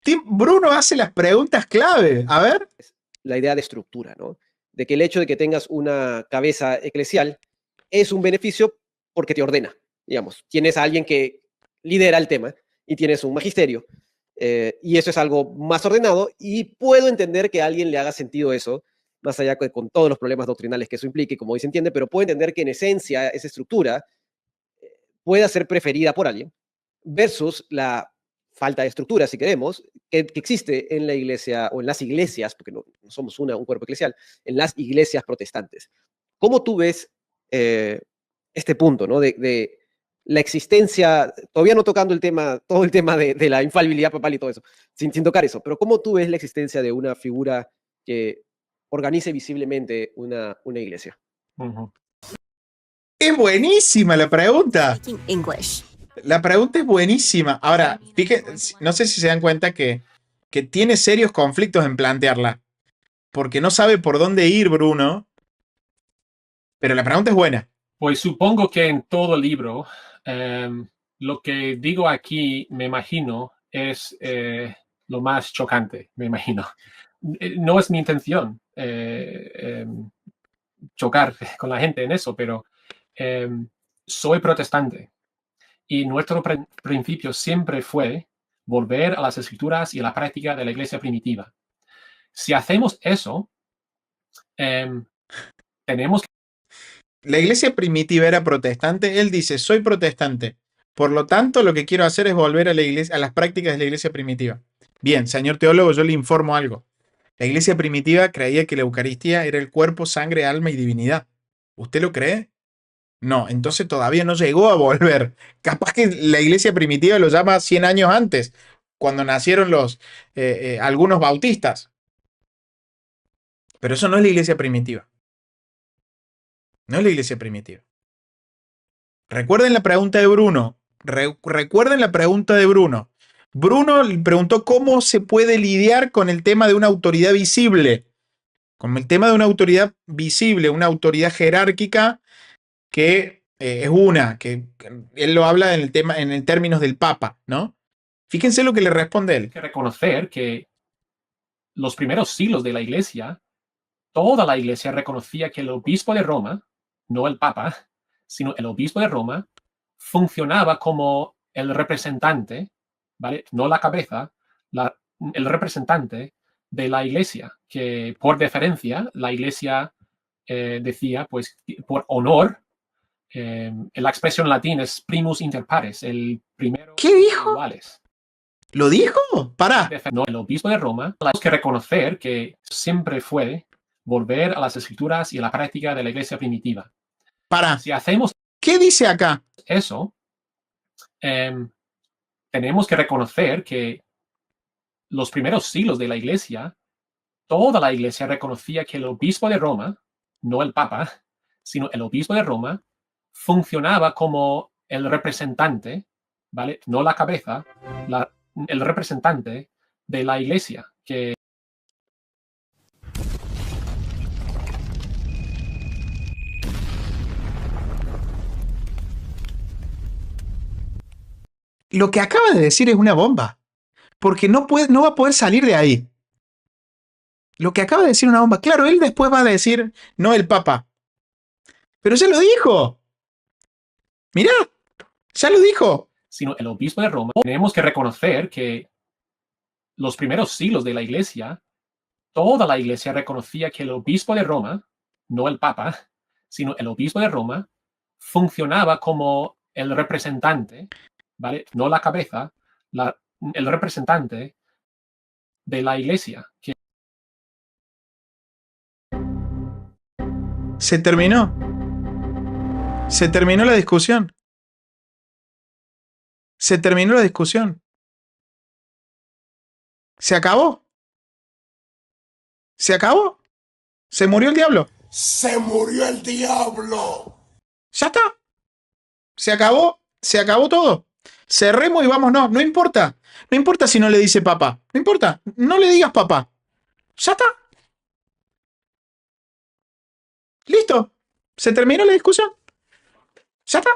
Team Bruno hace las preguntas clave. A ver. La idea de estructura, ¿no? De que el hecho de que tengas una cabeza eclesial es un beneficio porque te ordena, digamos. Tienes a alguien que lidera el tema y tienes un magisterio. Y eso es algo más ordenado, y puedo entender que a alguien le haga sentido eso, más allá con todos los problemas doctrinales que eso implique, como hoy se entiende, pero puedo entender que en esencia esa estructura pueda ser preferida por alguien versus la falta de estructura, si queremos, que existe en la iglesia o en las iglesias, porque no somos un cuerpo eclesial, en las iglesias protestantes. ¿Cómo tú ves este punto, ¿no? De la existencia, todavía no tocando todo el tema de la infalibilidad papal y todo eso, sin tocar eso, pero ¿cómo tú ves la existencia de una figura que organice visiblemente una iglesia? Ujú. Es buenísima la pregunta. English. La pregunta es buenísima. Ahora, fíjense, no sé si se dan cuenta que tiene serios conflictos en plantearla, porque no sabe por dónde ir Bruno, pero la pregunta es buena. Pues supongo que en todo el libro, lo que digo aquí, me imagino, es lo más chocante, me imagino. No es mi intención chocar con la gente en eso, pero soy protestante y nuestro principio siempre fue volver a las escrituras y a la práctica de la iglesia primitiva. Si hacemos eso, tenemos que... La iglesia primitiva era protestante. Él dice, soy protestante. Por lo tanto, lo que quiero hacer es volver a las prácticas de la iglesia primitiva. Bien, señor teólogo, yo le informo algo. La iglesia primitiva creía que la Eucaristía era el cuerpo, sangre, alma y divinidad. ¿Usted lo cree? No, entonces todavía no llegó a volver. Capaz que la iglesia primitiva lo llama 100 años antes, cuando nacieron algunos bautistas. Pero eso no es la iglesia primitiva. No es la iglesia primitiva. Recuerden la pregunta de Bruno. Recuerden la pregunta de Bruno. Bruno le preguntó cómo se puede lidiar con el tema de una autoridad visible. Con el tema de una autoridad visible, una autoridad jerárquica que que él lo habla en términos del Papa, ¿no? Fíjense lo que le responde él. Hay que reconocer que los primeros siglos de la iglesia, toda la iglesia reconocía que el obispo de Roma, no el Papa, sino el obispo de Roma, funcionaba como el representante, ¿vale? No la cabeza, el representante de la iglesia, que por deferencia la iglesia decía, pues por honor, la expresión latina es primus inter pares, el primero. ¿Qué dijo? Iguales. ¿Lo dijo? Pará. No, el obispo de Roma, tenemos que reconocer que siempre fue volver a las escrituras y a la práctica de la iglesia primitiva. Pará. Si hacemos ¿Qué dice acá? eso, tenemos que reconocer que los primeros siglos de la iglesia, toda la iglesia reconocía que el obispo de Roma, no el Papa, sino el obispo de Roma, funcionaba como el representante, ¿vale? No la cabeza, el representante de la iglesia, que... Lo que acaba de decir es una bomba. Porque no va a poder salir de ahí. Lo que acaba de decir una bomba. Claro, él después va a decir, no el Papa. Pero ya lo dijo. Mirá, ya lo dijo. Sino el obispo de Roma. Tenemos que reconocer que los primeros siglos de la iglesia, toda la iglesia reconocía que el obispo de Roma, no el Papa, sino el obispo de Roma, funcionaba como el representante, ¿vale? No la cabeza, el representante de la iglesia. Que Se terminó. Se terminó la discusión. Se terminó la discusión. Se acabó. Se acabó. Se murió el diablo. ¡Se murió el diablo! Ya está. Se acabó. Se acabó todo. Cerremos y vámonos. No importa. No importa si no le dice papá. No importa. No le digas papá. Ya está. Listo. Se terminó la discusión. Ya está.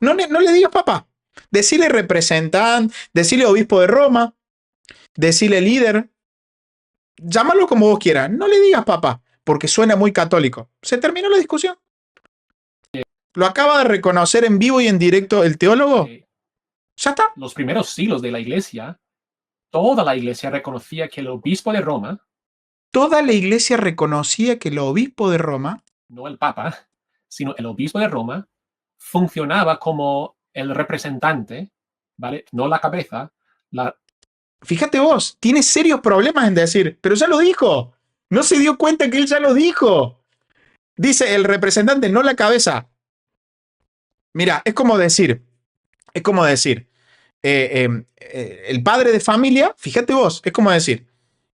No le digas papá. Decile representante. Decile obispo de Roma. Decile líder. Llámalo como vos quieras. No le digas papá. Porque suena muy católico. Se terminó la discusión. ¿Lo acaba de reconocer en vivo y en directo el teólogo? Ya está. los primeros siglos de la iglesia, toda la iglesia reconocía que el obispo de Roma, Toda la iglesia reconocía que el obispo de Roma, no el Papa, sino el obispo de Roma, funcionaba como el representante, ¿vale? No la cabeza, fíjate vos, tiene serios problemas en decir, pero ya lo dijo. No se dio cuenta que él ya lo dijo. Dice el representante, no la cabeza. Mira, es como decir, el padre de familia, fíjate vos, es como decir,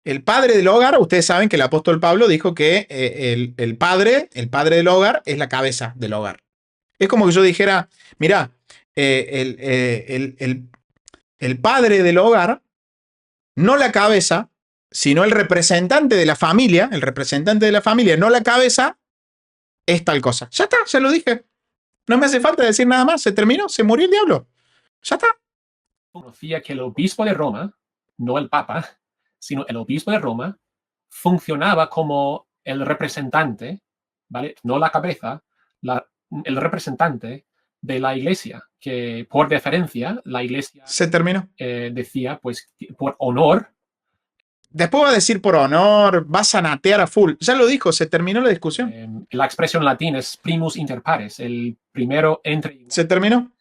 el padre del hogar, ustedes saben que el apóstol Pablo dijo que el padre del hogar es la cabeza del hogar. Es como que yo dijera, mira, el padre del hogar, no la cabeza, sino el representante de la familia, no la cabeza, es tal cosa. Ya está, ya lo dije. No me hace falta decir nada más, se terminó, se murió el diablo. Ya está. conocía que el obispo de Roma, no el Papa, sino el obispo de Roma, funcionaba como el representante, ¿vale? No la cabeza, el representante de la iglesia, que por deferencia la iglesia Se terminó. decía, pues, por honor. Después va a decir por honor, va a sanatear a full. Ya lo dijo, se terminó la discusión. La expresión latina es primus inter pares, el primero entre. Se terminó.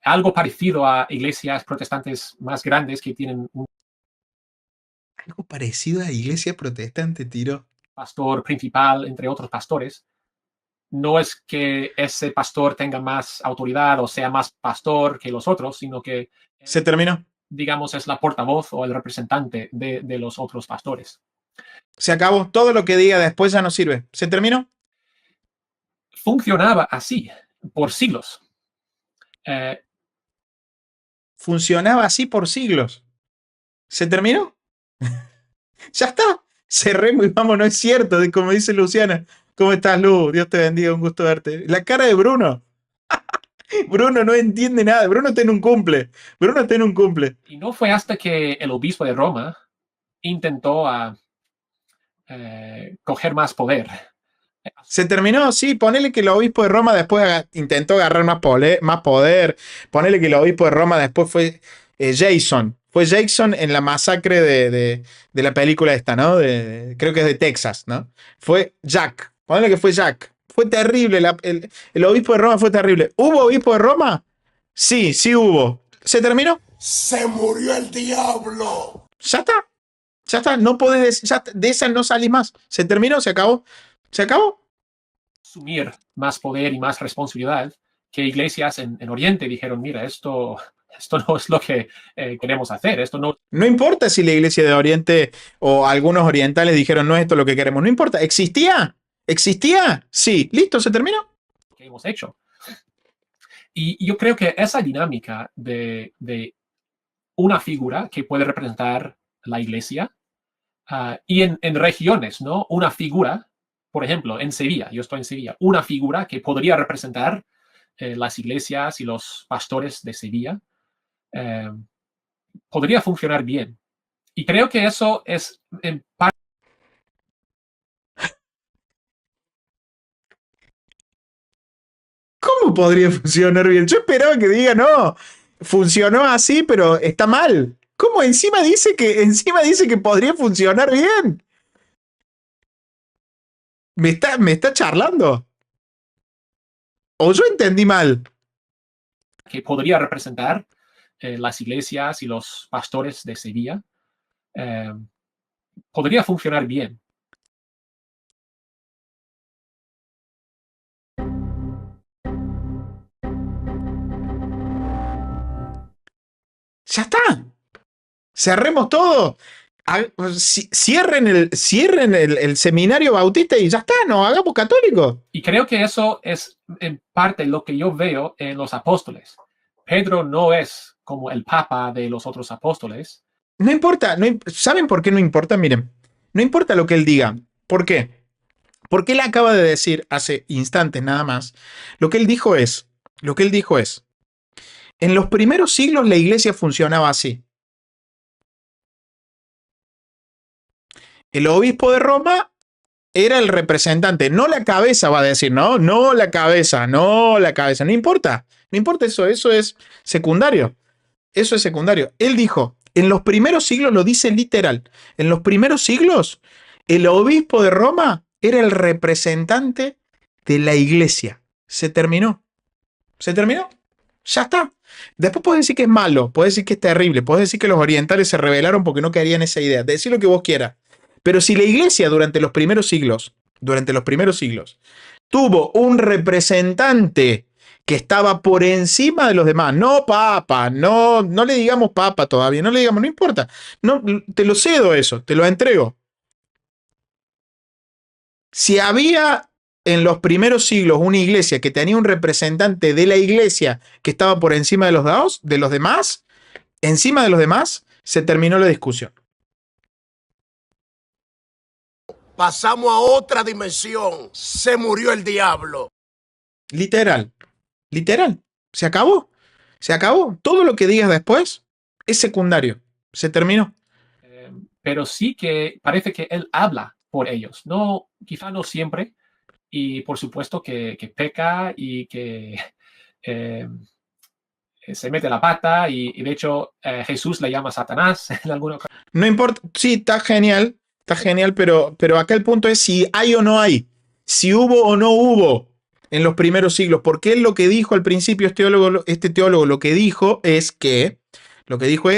Algo parecido a iglesias protestantes más grandes que tienen un Algo parecido a iglesia protestante, tiro. pastor principal, entre otros pastores. No es que ese pastor tenga más autoridad o sea más pastor que los otros, sino que, Se terminó. digamos, es la portavoz o el representante de los otros pastores. Se acabó. Todo lo que diga después ya no sirve. Se terminó. Funcionaba así por siglos. Funcionaba así por siglos. ¿Se terminó? Ya está. Cerremos y vamos, no es cierto, como dice Luciana. ¿Cómo estás, Lu? Dios te bendiga, un gusto verte. La cara de Bruno. Bruno no entiende nada. Bruno está en un cumple. Y no fue hasta que el obispo de Roma intentó coger más poder. Se terminó, sí, ponele que el obispo de Roma después intentó agarrar más poder. Ponele que el obispo de Roma después fue Jason. Fue Jason en la masacre de la película esta, ¿no? Creo que es de Texas, ¿no? Fue Jack. Ponele que fue Jack. Fue terrible. El obispo de Roma fue terrible. ¿Hubo obispo de Roma? Sí, sí hubo. ¿Se terminó? ¡Se murió el diablo! Ya está. Ya está. No podés decir. De esa no salís más. Se terminó, se acabó. Se acabó. Asumir más poder y más responsabilidad que iglesias en Oriente dijeron, mira, esto no es lo que queremos hacer. Esto no. No importa si la iglesia de Oriente o algunos orientales dijeron, no es esto lo que queremos. No importa. ¿Existía? ¿Existía? Sí. Listo, se terminó. Que hemos hecho. Y yo creo que esa dinámica de una figura que puede representar la iglesia y en regiones, ¿no? Una figura, por ejemplo, en Sevilla, yo estoy en Sevilla, una figura que podría representar las iglesias y los pastores de Sevilla, podría funcionar bien. Y creo que eso es en parte podría funcionar bien? Yo esperaba que diga, no, funcionó así, pero está mal. ¿Cómo encima dice que podría funcionar bien? ¿Me está charlando? ¿O yo entendí mal? Que podría representar las iglesias y los pastores de Sevilla, podría funcionar bien. Ya está. Cerremos todo. Cierren el seminario bautista y ya está, nos hagamos católicos. Y creo que eso es en parte lo que yo veo en los apóstoles. Pedro no es como el papa de los otros apóstoles. No importa, ¿saben por qué no importa? Miren, no importa lo que él diga. ¿Por qué? Porque él acaba de decir hace instantes nada más, lo que él dijo es, en los primeros siglos la iglesia funcionaba así. El obispo de Roma era el representante, no la cabeza, va a decir, no la cabeza, no importa, eso es secundario, eso es secundario. Él dijo, en los primeros siglos, lo dice literal, en los primeros siglos, el obispo de Roma era el representante de la iglesia. Se terminó, ya está. Después puedes decir que es malo, puedes decir que es terrible, puedes decir que los orientales se rebelaron porque no querían esa idea, decir lo que vos quieras. Pero si la iglesia durante los primeros siglos, tuvo un representante que estaba por encima de los demás, no papa, no le digamos papa todavía, no importa, no, te lo cedo eso, te lo entrego. Si había en los primeros siglos una iglesia que tenía un representante de la iglesia que estaba por encima de los demás, se terminó la discusión. Pasamos a otra dimensión. Se murió el diablo. Literal. Se acabó. Todo lo que digas después es secundario. Se terminó. Pero sí que parece que él habla por ellos. No, quizá no siempre. Y por supuesto que peca y que se mete la pata. Y de hecho Jesús le llama Satanás en alguna ocasión. No importa. Sí, está genial, pero acá el punto es si hay o no hay. Si hubo o no hubo en los primeros siglos. Porque él lo que dijo al principio, este teólogo lo que dijo es,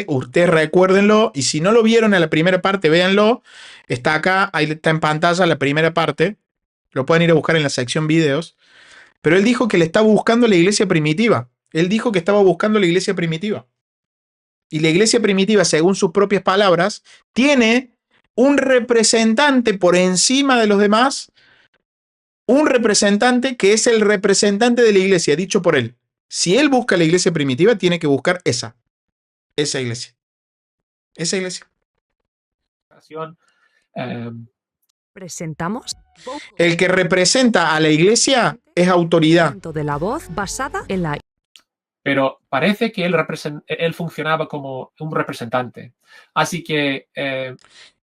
ustedes recuérdenlo, y si no lo vieron en la primera parte, véanlo. Está acá, ahí está en pantalla la primera parte. Lo pueden ir a buscar en la sección videos. Pero él dijo que le estaba buscando la iglesia primitiva. Y la iglesia primitiva, según sus propias palabras, tiene un representante por encima de los demás. Un representante que es el representante de la iglesia, dicho por él. Si él busca la iglesia primitiva, tiene que buscar esa iglesia. Presentamos. El que representa a la iglesia es autoridad. De la voz basada en la. Pero parece que él funcionaba como un representante. Así que.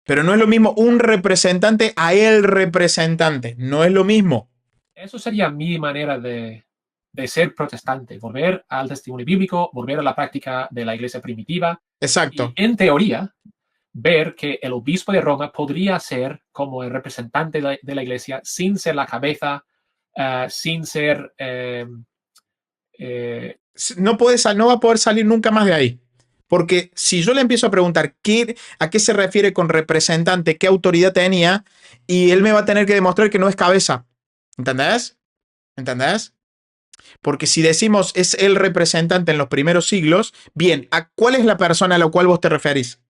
Pero no es lo mismo un representante a el representante. No es lo mismo. Eso sería mi manera de ser protestante. Volver al testimonio bíblico, volver a la práctica de la iglesia primitiva. Exacto. Y, en teoría, ver que el obispo de Roma podría ser como el representante de la iglesia sin ser la cabeza, sin ser... no va a poder salir nunca más de ahí. Porque si yo le empiezo a preguntar a qué se refiere con representante, qué autoridad tenía, y él me va a tener que demostrar que no es cabeza. ¿Entendés? Porque si decimos es el representante en los primeros siglos, bien, ¿a cuál es la persona a la cual vos te referís?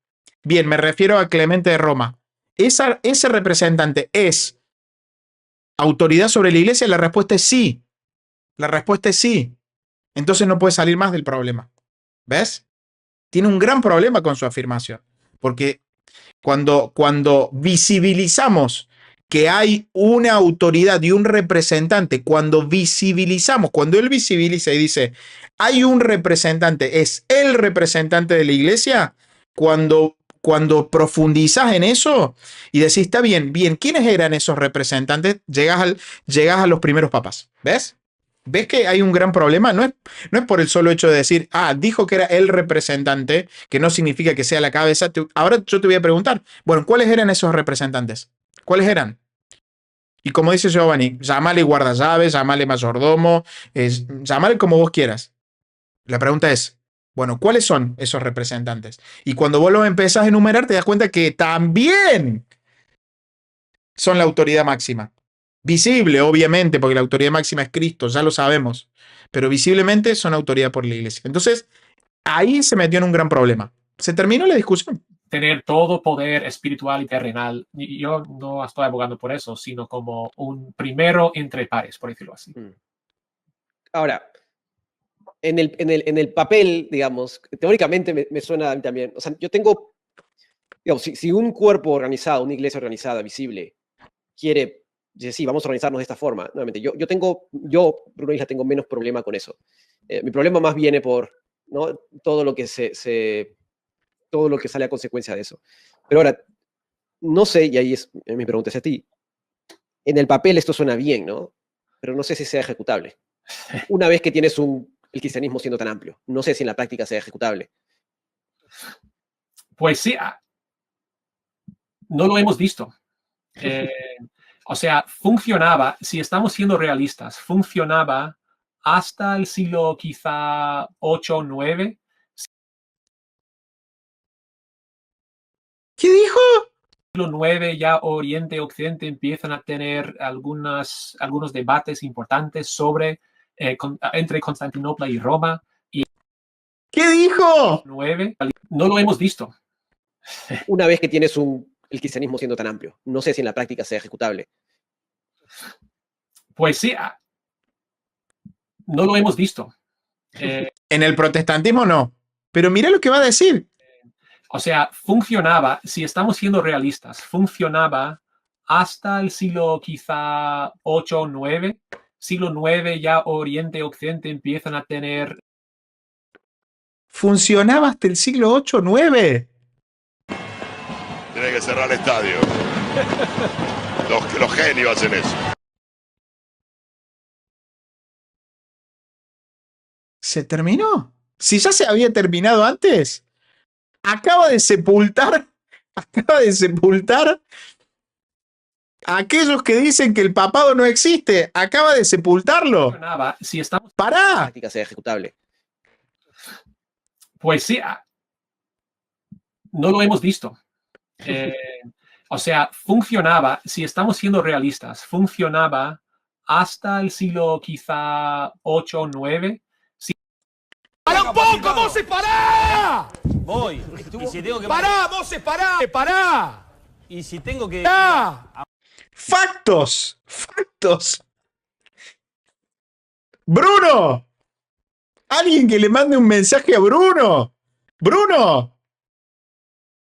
Bien, me refiero a Clemente de Roma. ¿Ese representante es autoridad sobre la iglesia? La respuesta es sí. Entonces no puede salir más del problema. ¿Ves? Tiene un gran problema con su afirmación. Porque cuando visibilizamos que hay una autoridad y un representante, cuando él visibiliza y dice, hay un representante, es el representante de la iglesia, cuando profundizas en eso y decís, está bien, ¿quiénes eran esos representantes? Llegas a los primeros papas, ¿ves? ¿Ves que hay un gran problema? No es por el solo hecho de decir, dijo que era el representante, que no significa que sea la cabeza. Ahora yo te voy a preguntar, bueno, ¿cuáles eran esos representantes? ¿Cuáles eran? Y como dice Giovanni, llámale guardallaves, llámale mayordomo, llámale como vos quieras. La pregunta es, bueno, ¿cuáles son esos representantes? Y cuando vos los empezás a enumerar, te das cuenta que también son la autoridad máxima. Visible, obviamente, porque la autoridad máxima es Cristo, ya lo sabemos. Pero visiblemente son autoridad por la iglesia. Entonces, ahí se metió en un gran problema. Se terminó la discusión. Tener todo poder espiritual y terrenal. Y yo no estoy abogando por eso, sino como un primero entre pares, por decirlo así. Ahora, en el papel, digamos, teóricamente me suena a mí también. O sea, yo tengo, digamos, si un cuerpo organizado, una iglesia organizada, visible, quiere, dice, sí, vamos a organizarnos de esta forma. Nuevamente, yo, Bruno Isla, tengo menos problema con eso. Mi problema más viene por, ¿no?, todo lo que todo lo que sale a consecuencia de eso. Pero ahora, no sé, y ahí es mi pregunta hacia ti. En el papel esto suena bien, ¿no? Pero no sé si sea ejecutable. Una vez que tienes el cristianismo siendo tan amplio, no sé si en la práctica sea ejecutable. Pues sí, no lo hemos visto. O sea, funcionaba, si estamos siendo realistas, funcionaba hasta el siglo quizá 8 o 9. ¿Qué dijo? Siglo 9 ya Oriente y Occidente empiezan a tener algunos debates importantes sobre entre Constantinopla y Roma. Y ¿Qué dijo? 9, no lo hemos visto. Una vez que tienes el cristianismo siendo tan amplio, no sé si en la práctica sea ejecutable. Pues sí, no lo hemos visto. En el protestantismo no. Pero mira lo que va a decir. O sea, funcionaba, si estamos siendo realistas, funcionaba hasta el siglo quizá 8 o 9. Siglo 9 ya Oriente y Occidente empiezan a tener... Funcionaba hasta el siglo 8 o 9. Tiene que cerrar el estadio. Los genios hacen eso. ¿Se terminó? Si ya se había terminado antes. Acaba de sepultar a aquellos que dicen que el papado no existe. Acaba de sepultarlo. Funcionaba, si estamos... En la ¡Pará! práctica sea ejecutable. Pues sí, no lo hemos visto. O sea, funcionaba, si estamos siendo realistas, funcionaba hasta el siglo quizá 8 o 9. ¡Para un poco, Moses, pará! Voy. Y si tengo que... ¡Pará, Moses, pará! ¡Pará! Y si tengo que... ¡Factos! ¡Factos! ¡Bruno! ¡Alguien que le mande un mensaje a Bruno! ¡Bruno!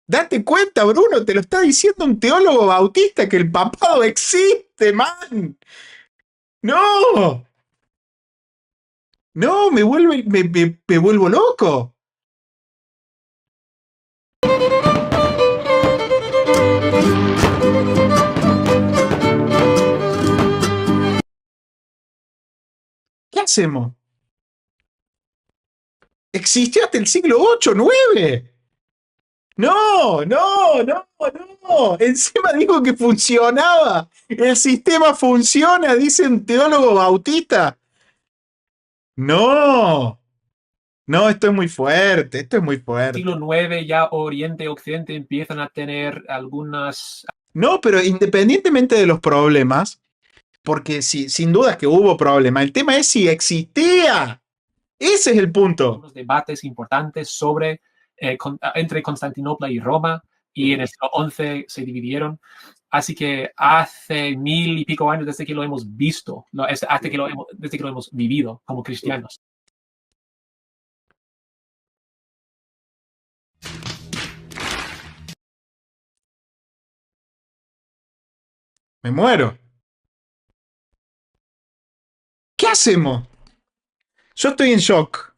Date cuenta, Bruno, te lo está diciendo un teólogo bautista que el papado existe, man. ¡No! No, me vuelvo loco. ¿Qué hacemos? ¿Existió hasta el siglo 8, 9? No. Encima dijo que funcionaba. El sistema funciona, dice un teólogo bautista. No, esto es muy fuerte, Siglo 9 ya Oriente y Occidente empiezan a tener algunas... No, pero independientemente de los problemas, porque sin duda que hubo problema, el tema es si existía. Ese es el punto. Unos debates importantes sobre entre Constantinopla y Roma, y en el siglo XI se dividieron. Así que hace 1000 y pico años desde que lo hemos visto, desde que lo hemos vivido como cristianos. Me muero. ¿Qué hacemos? Yo estoy en shock.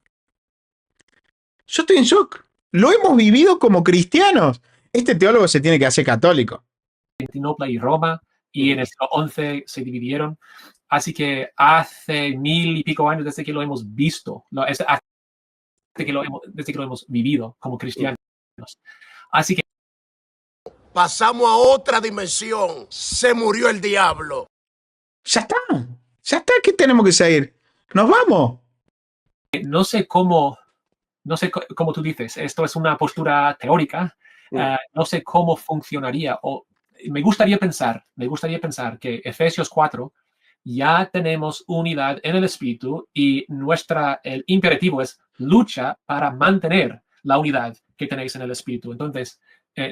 Lo hemos vivido como cristianos. Este teólogo se tiene que hacer católico. Constantinopla y Roma, y en el siglo XI se dividieron. Así que hace 1000 y pico años desde que lo hemos visto, desde que lo hemos vivido como cristianos. Así que Pasamos a otra dimensión. Se murió el diablo. Ya está. Ya está. ¿Qué tenemos que seguir? Nos vamos. no sé cómo tú dices, esto es una postura teórica, no sé cómo funcionaría, o me gustaría pensar que Efesios 4 ya tenemos unidad en el espíritu y el imperativo es lucha para mantener la unidad que tenéis en el espíritu. Entonces,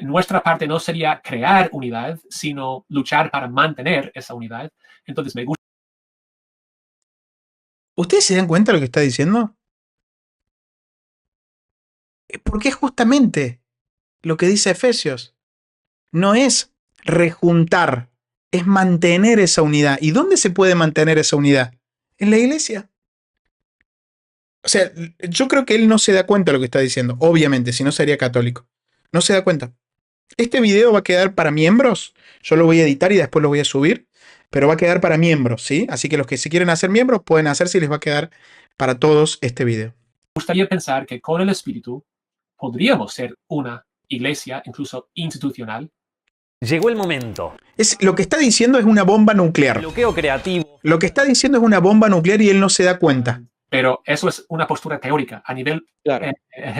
nuestra parte no sería crear unidad, sino luchar para mantener esa unidad. Entonces, me gusta. ¿Ustedes se dan cuenta de lo que está diciendo? Porque es justamente lo que dice Efesios. No es rejuntar, es mantener esa unidad. ¿Y dónde se puede mantener esa unidad? En la iglesia. O sea, yo creo que él no se da cuenta de lo que está diciendo. Obviamente, si no sería católico. No se da cuenta. Este video va a quedar para miembros. Yo lo voy a editar y después lo voy a subir. Pero va a quedar para miembros, ¿sí? Así que los que se quieren hacer miembros pueden hacerse y les va a quedar para todos este video. Me gustaría pensar que con el espíritu podríamos ser una iglesia, incluso institucional. Llegó el momento. Lo que está diciendo es una bomba nuclear. Bloqueo creativo. Lo que está diciendo es una bomba nuclear y él no se da cuenta. Pero eso es una postura teórica. A nivel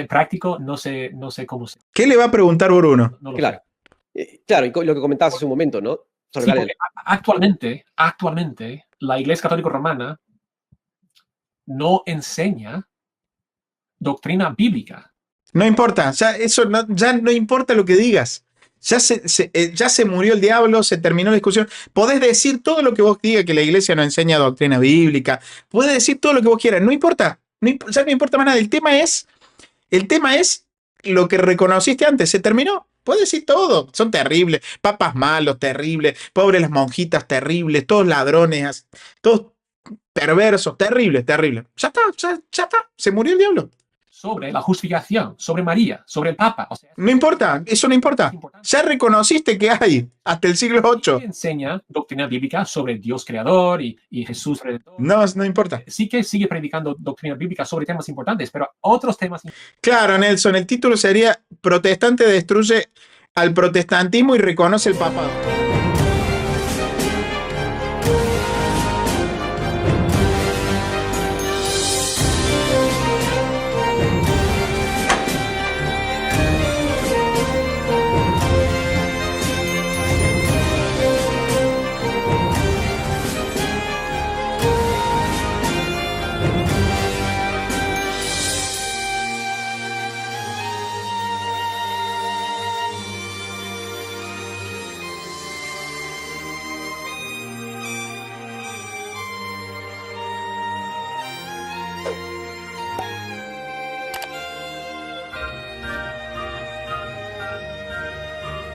práctico, no sé cómo se. ¿Qué le va a preguntar Bruno? No lo Claro. Claro, y lo que comentabas hace un momento, ¿no? sé. Sí, porque actualmente, la Iglesia Católica Romana no enseña doctrina bíblica. No importa, ya no importa lo que digas. Ya se murió el diablo, se terminó la discusión. Podés decir todo lo que vos digas, que la iglesia no enseña doctrina bíblica. Podés decir todo lo que vos quieras, no importa. Ya no importa más nada. El tema es lo que reconociste antes. Se terminó. Podés decir todo. Son terribles. Papas malos, terribles. Pobres las monjitas, terribles. Todos ladrones, todos perversos, terribles. Ya está. Se murió el diablo. Sobre la justificación, sobre María, sobre el Papa. O sea, no importa, eso no importa. Ya reconociste que hay hasta el siglo VIII. Enseña doctrina bíblica sobre Dios creador y Jesús redentor. No importa. Sí que sigue predicando doctrina bíblica sobre temas importantes, pero otros temas. Claro, Nelson, el título sería Protestante destruye al protestantismo y reconoce el papado.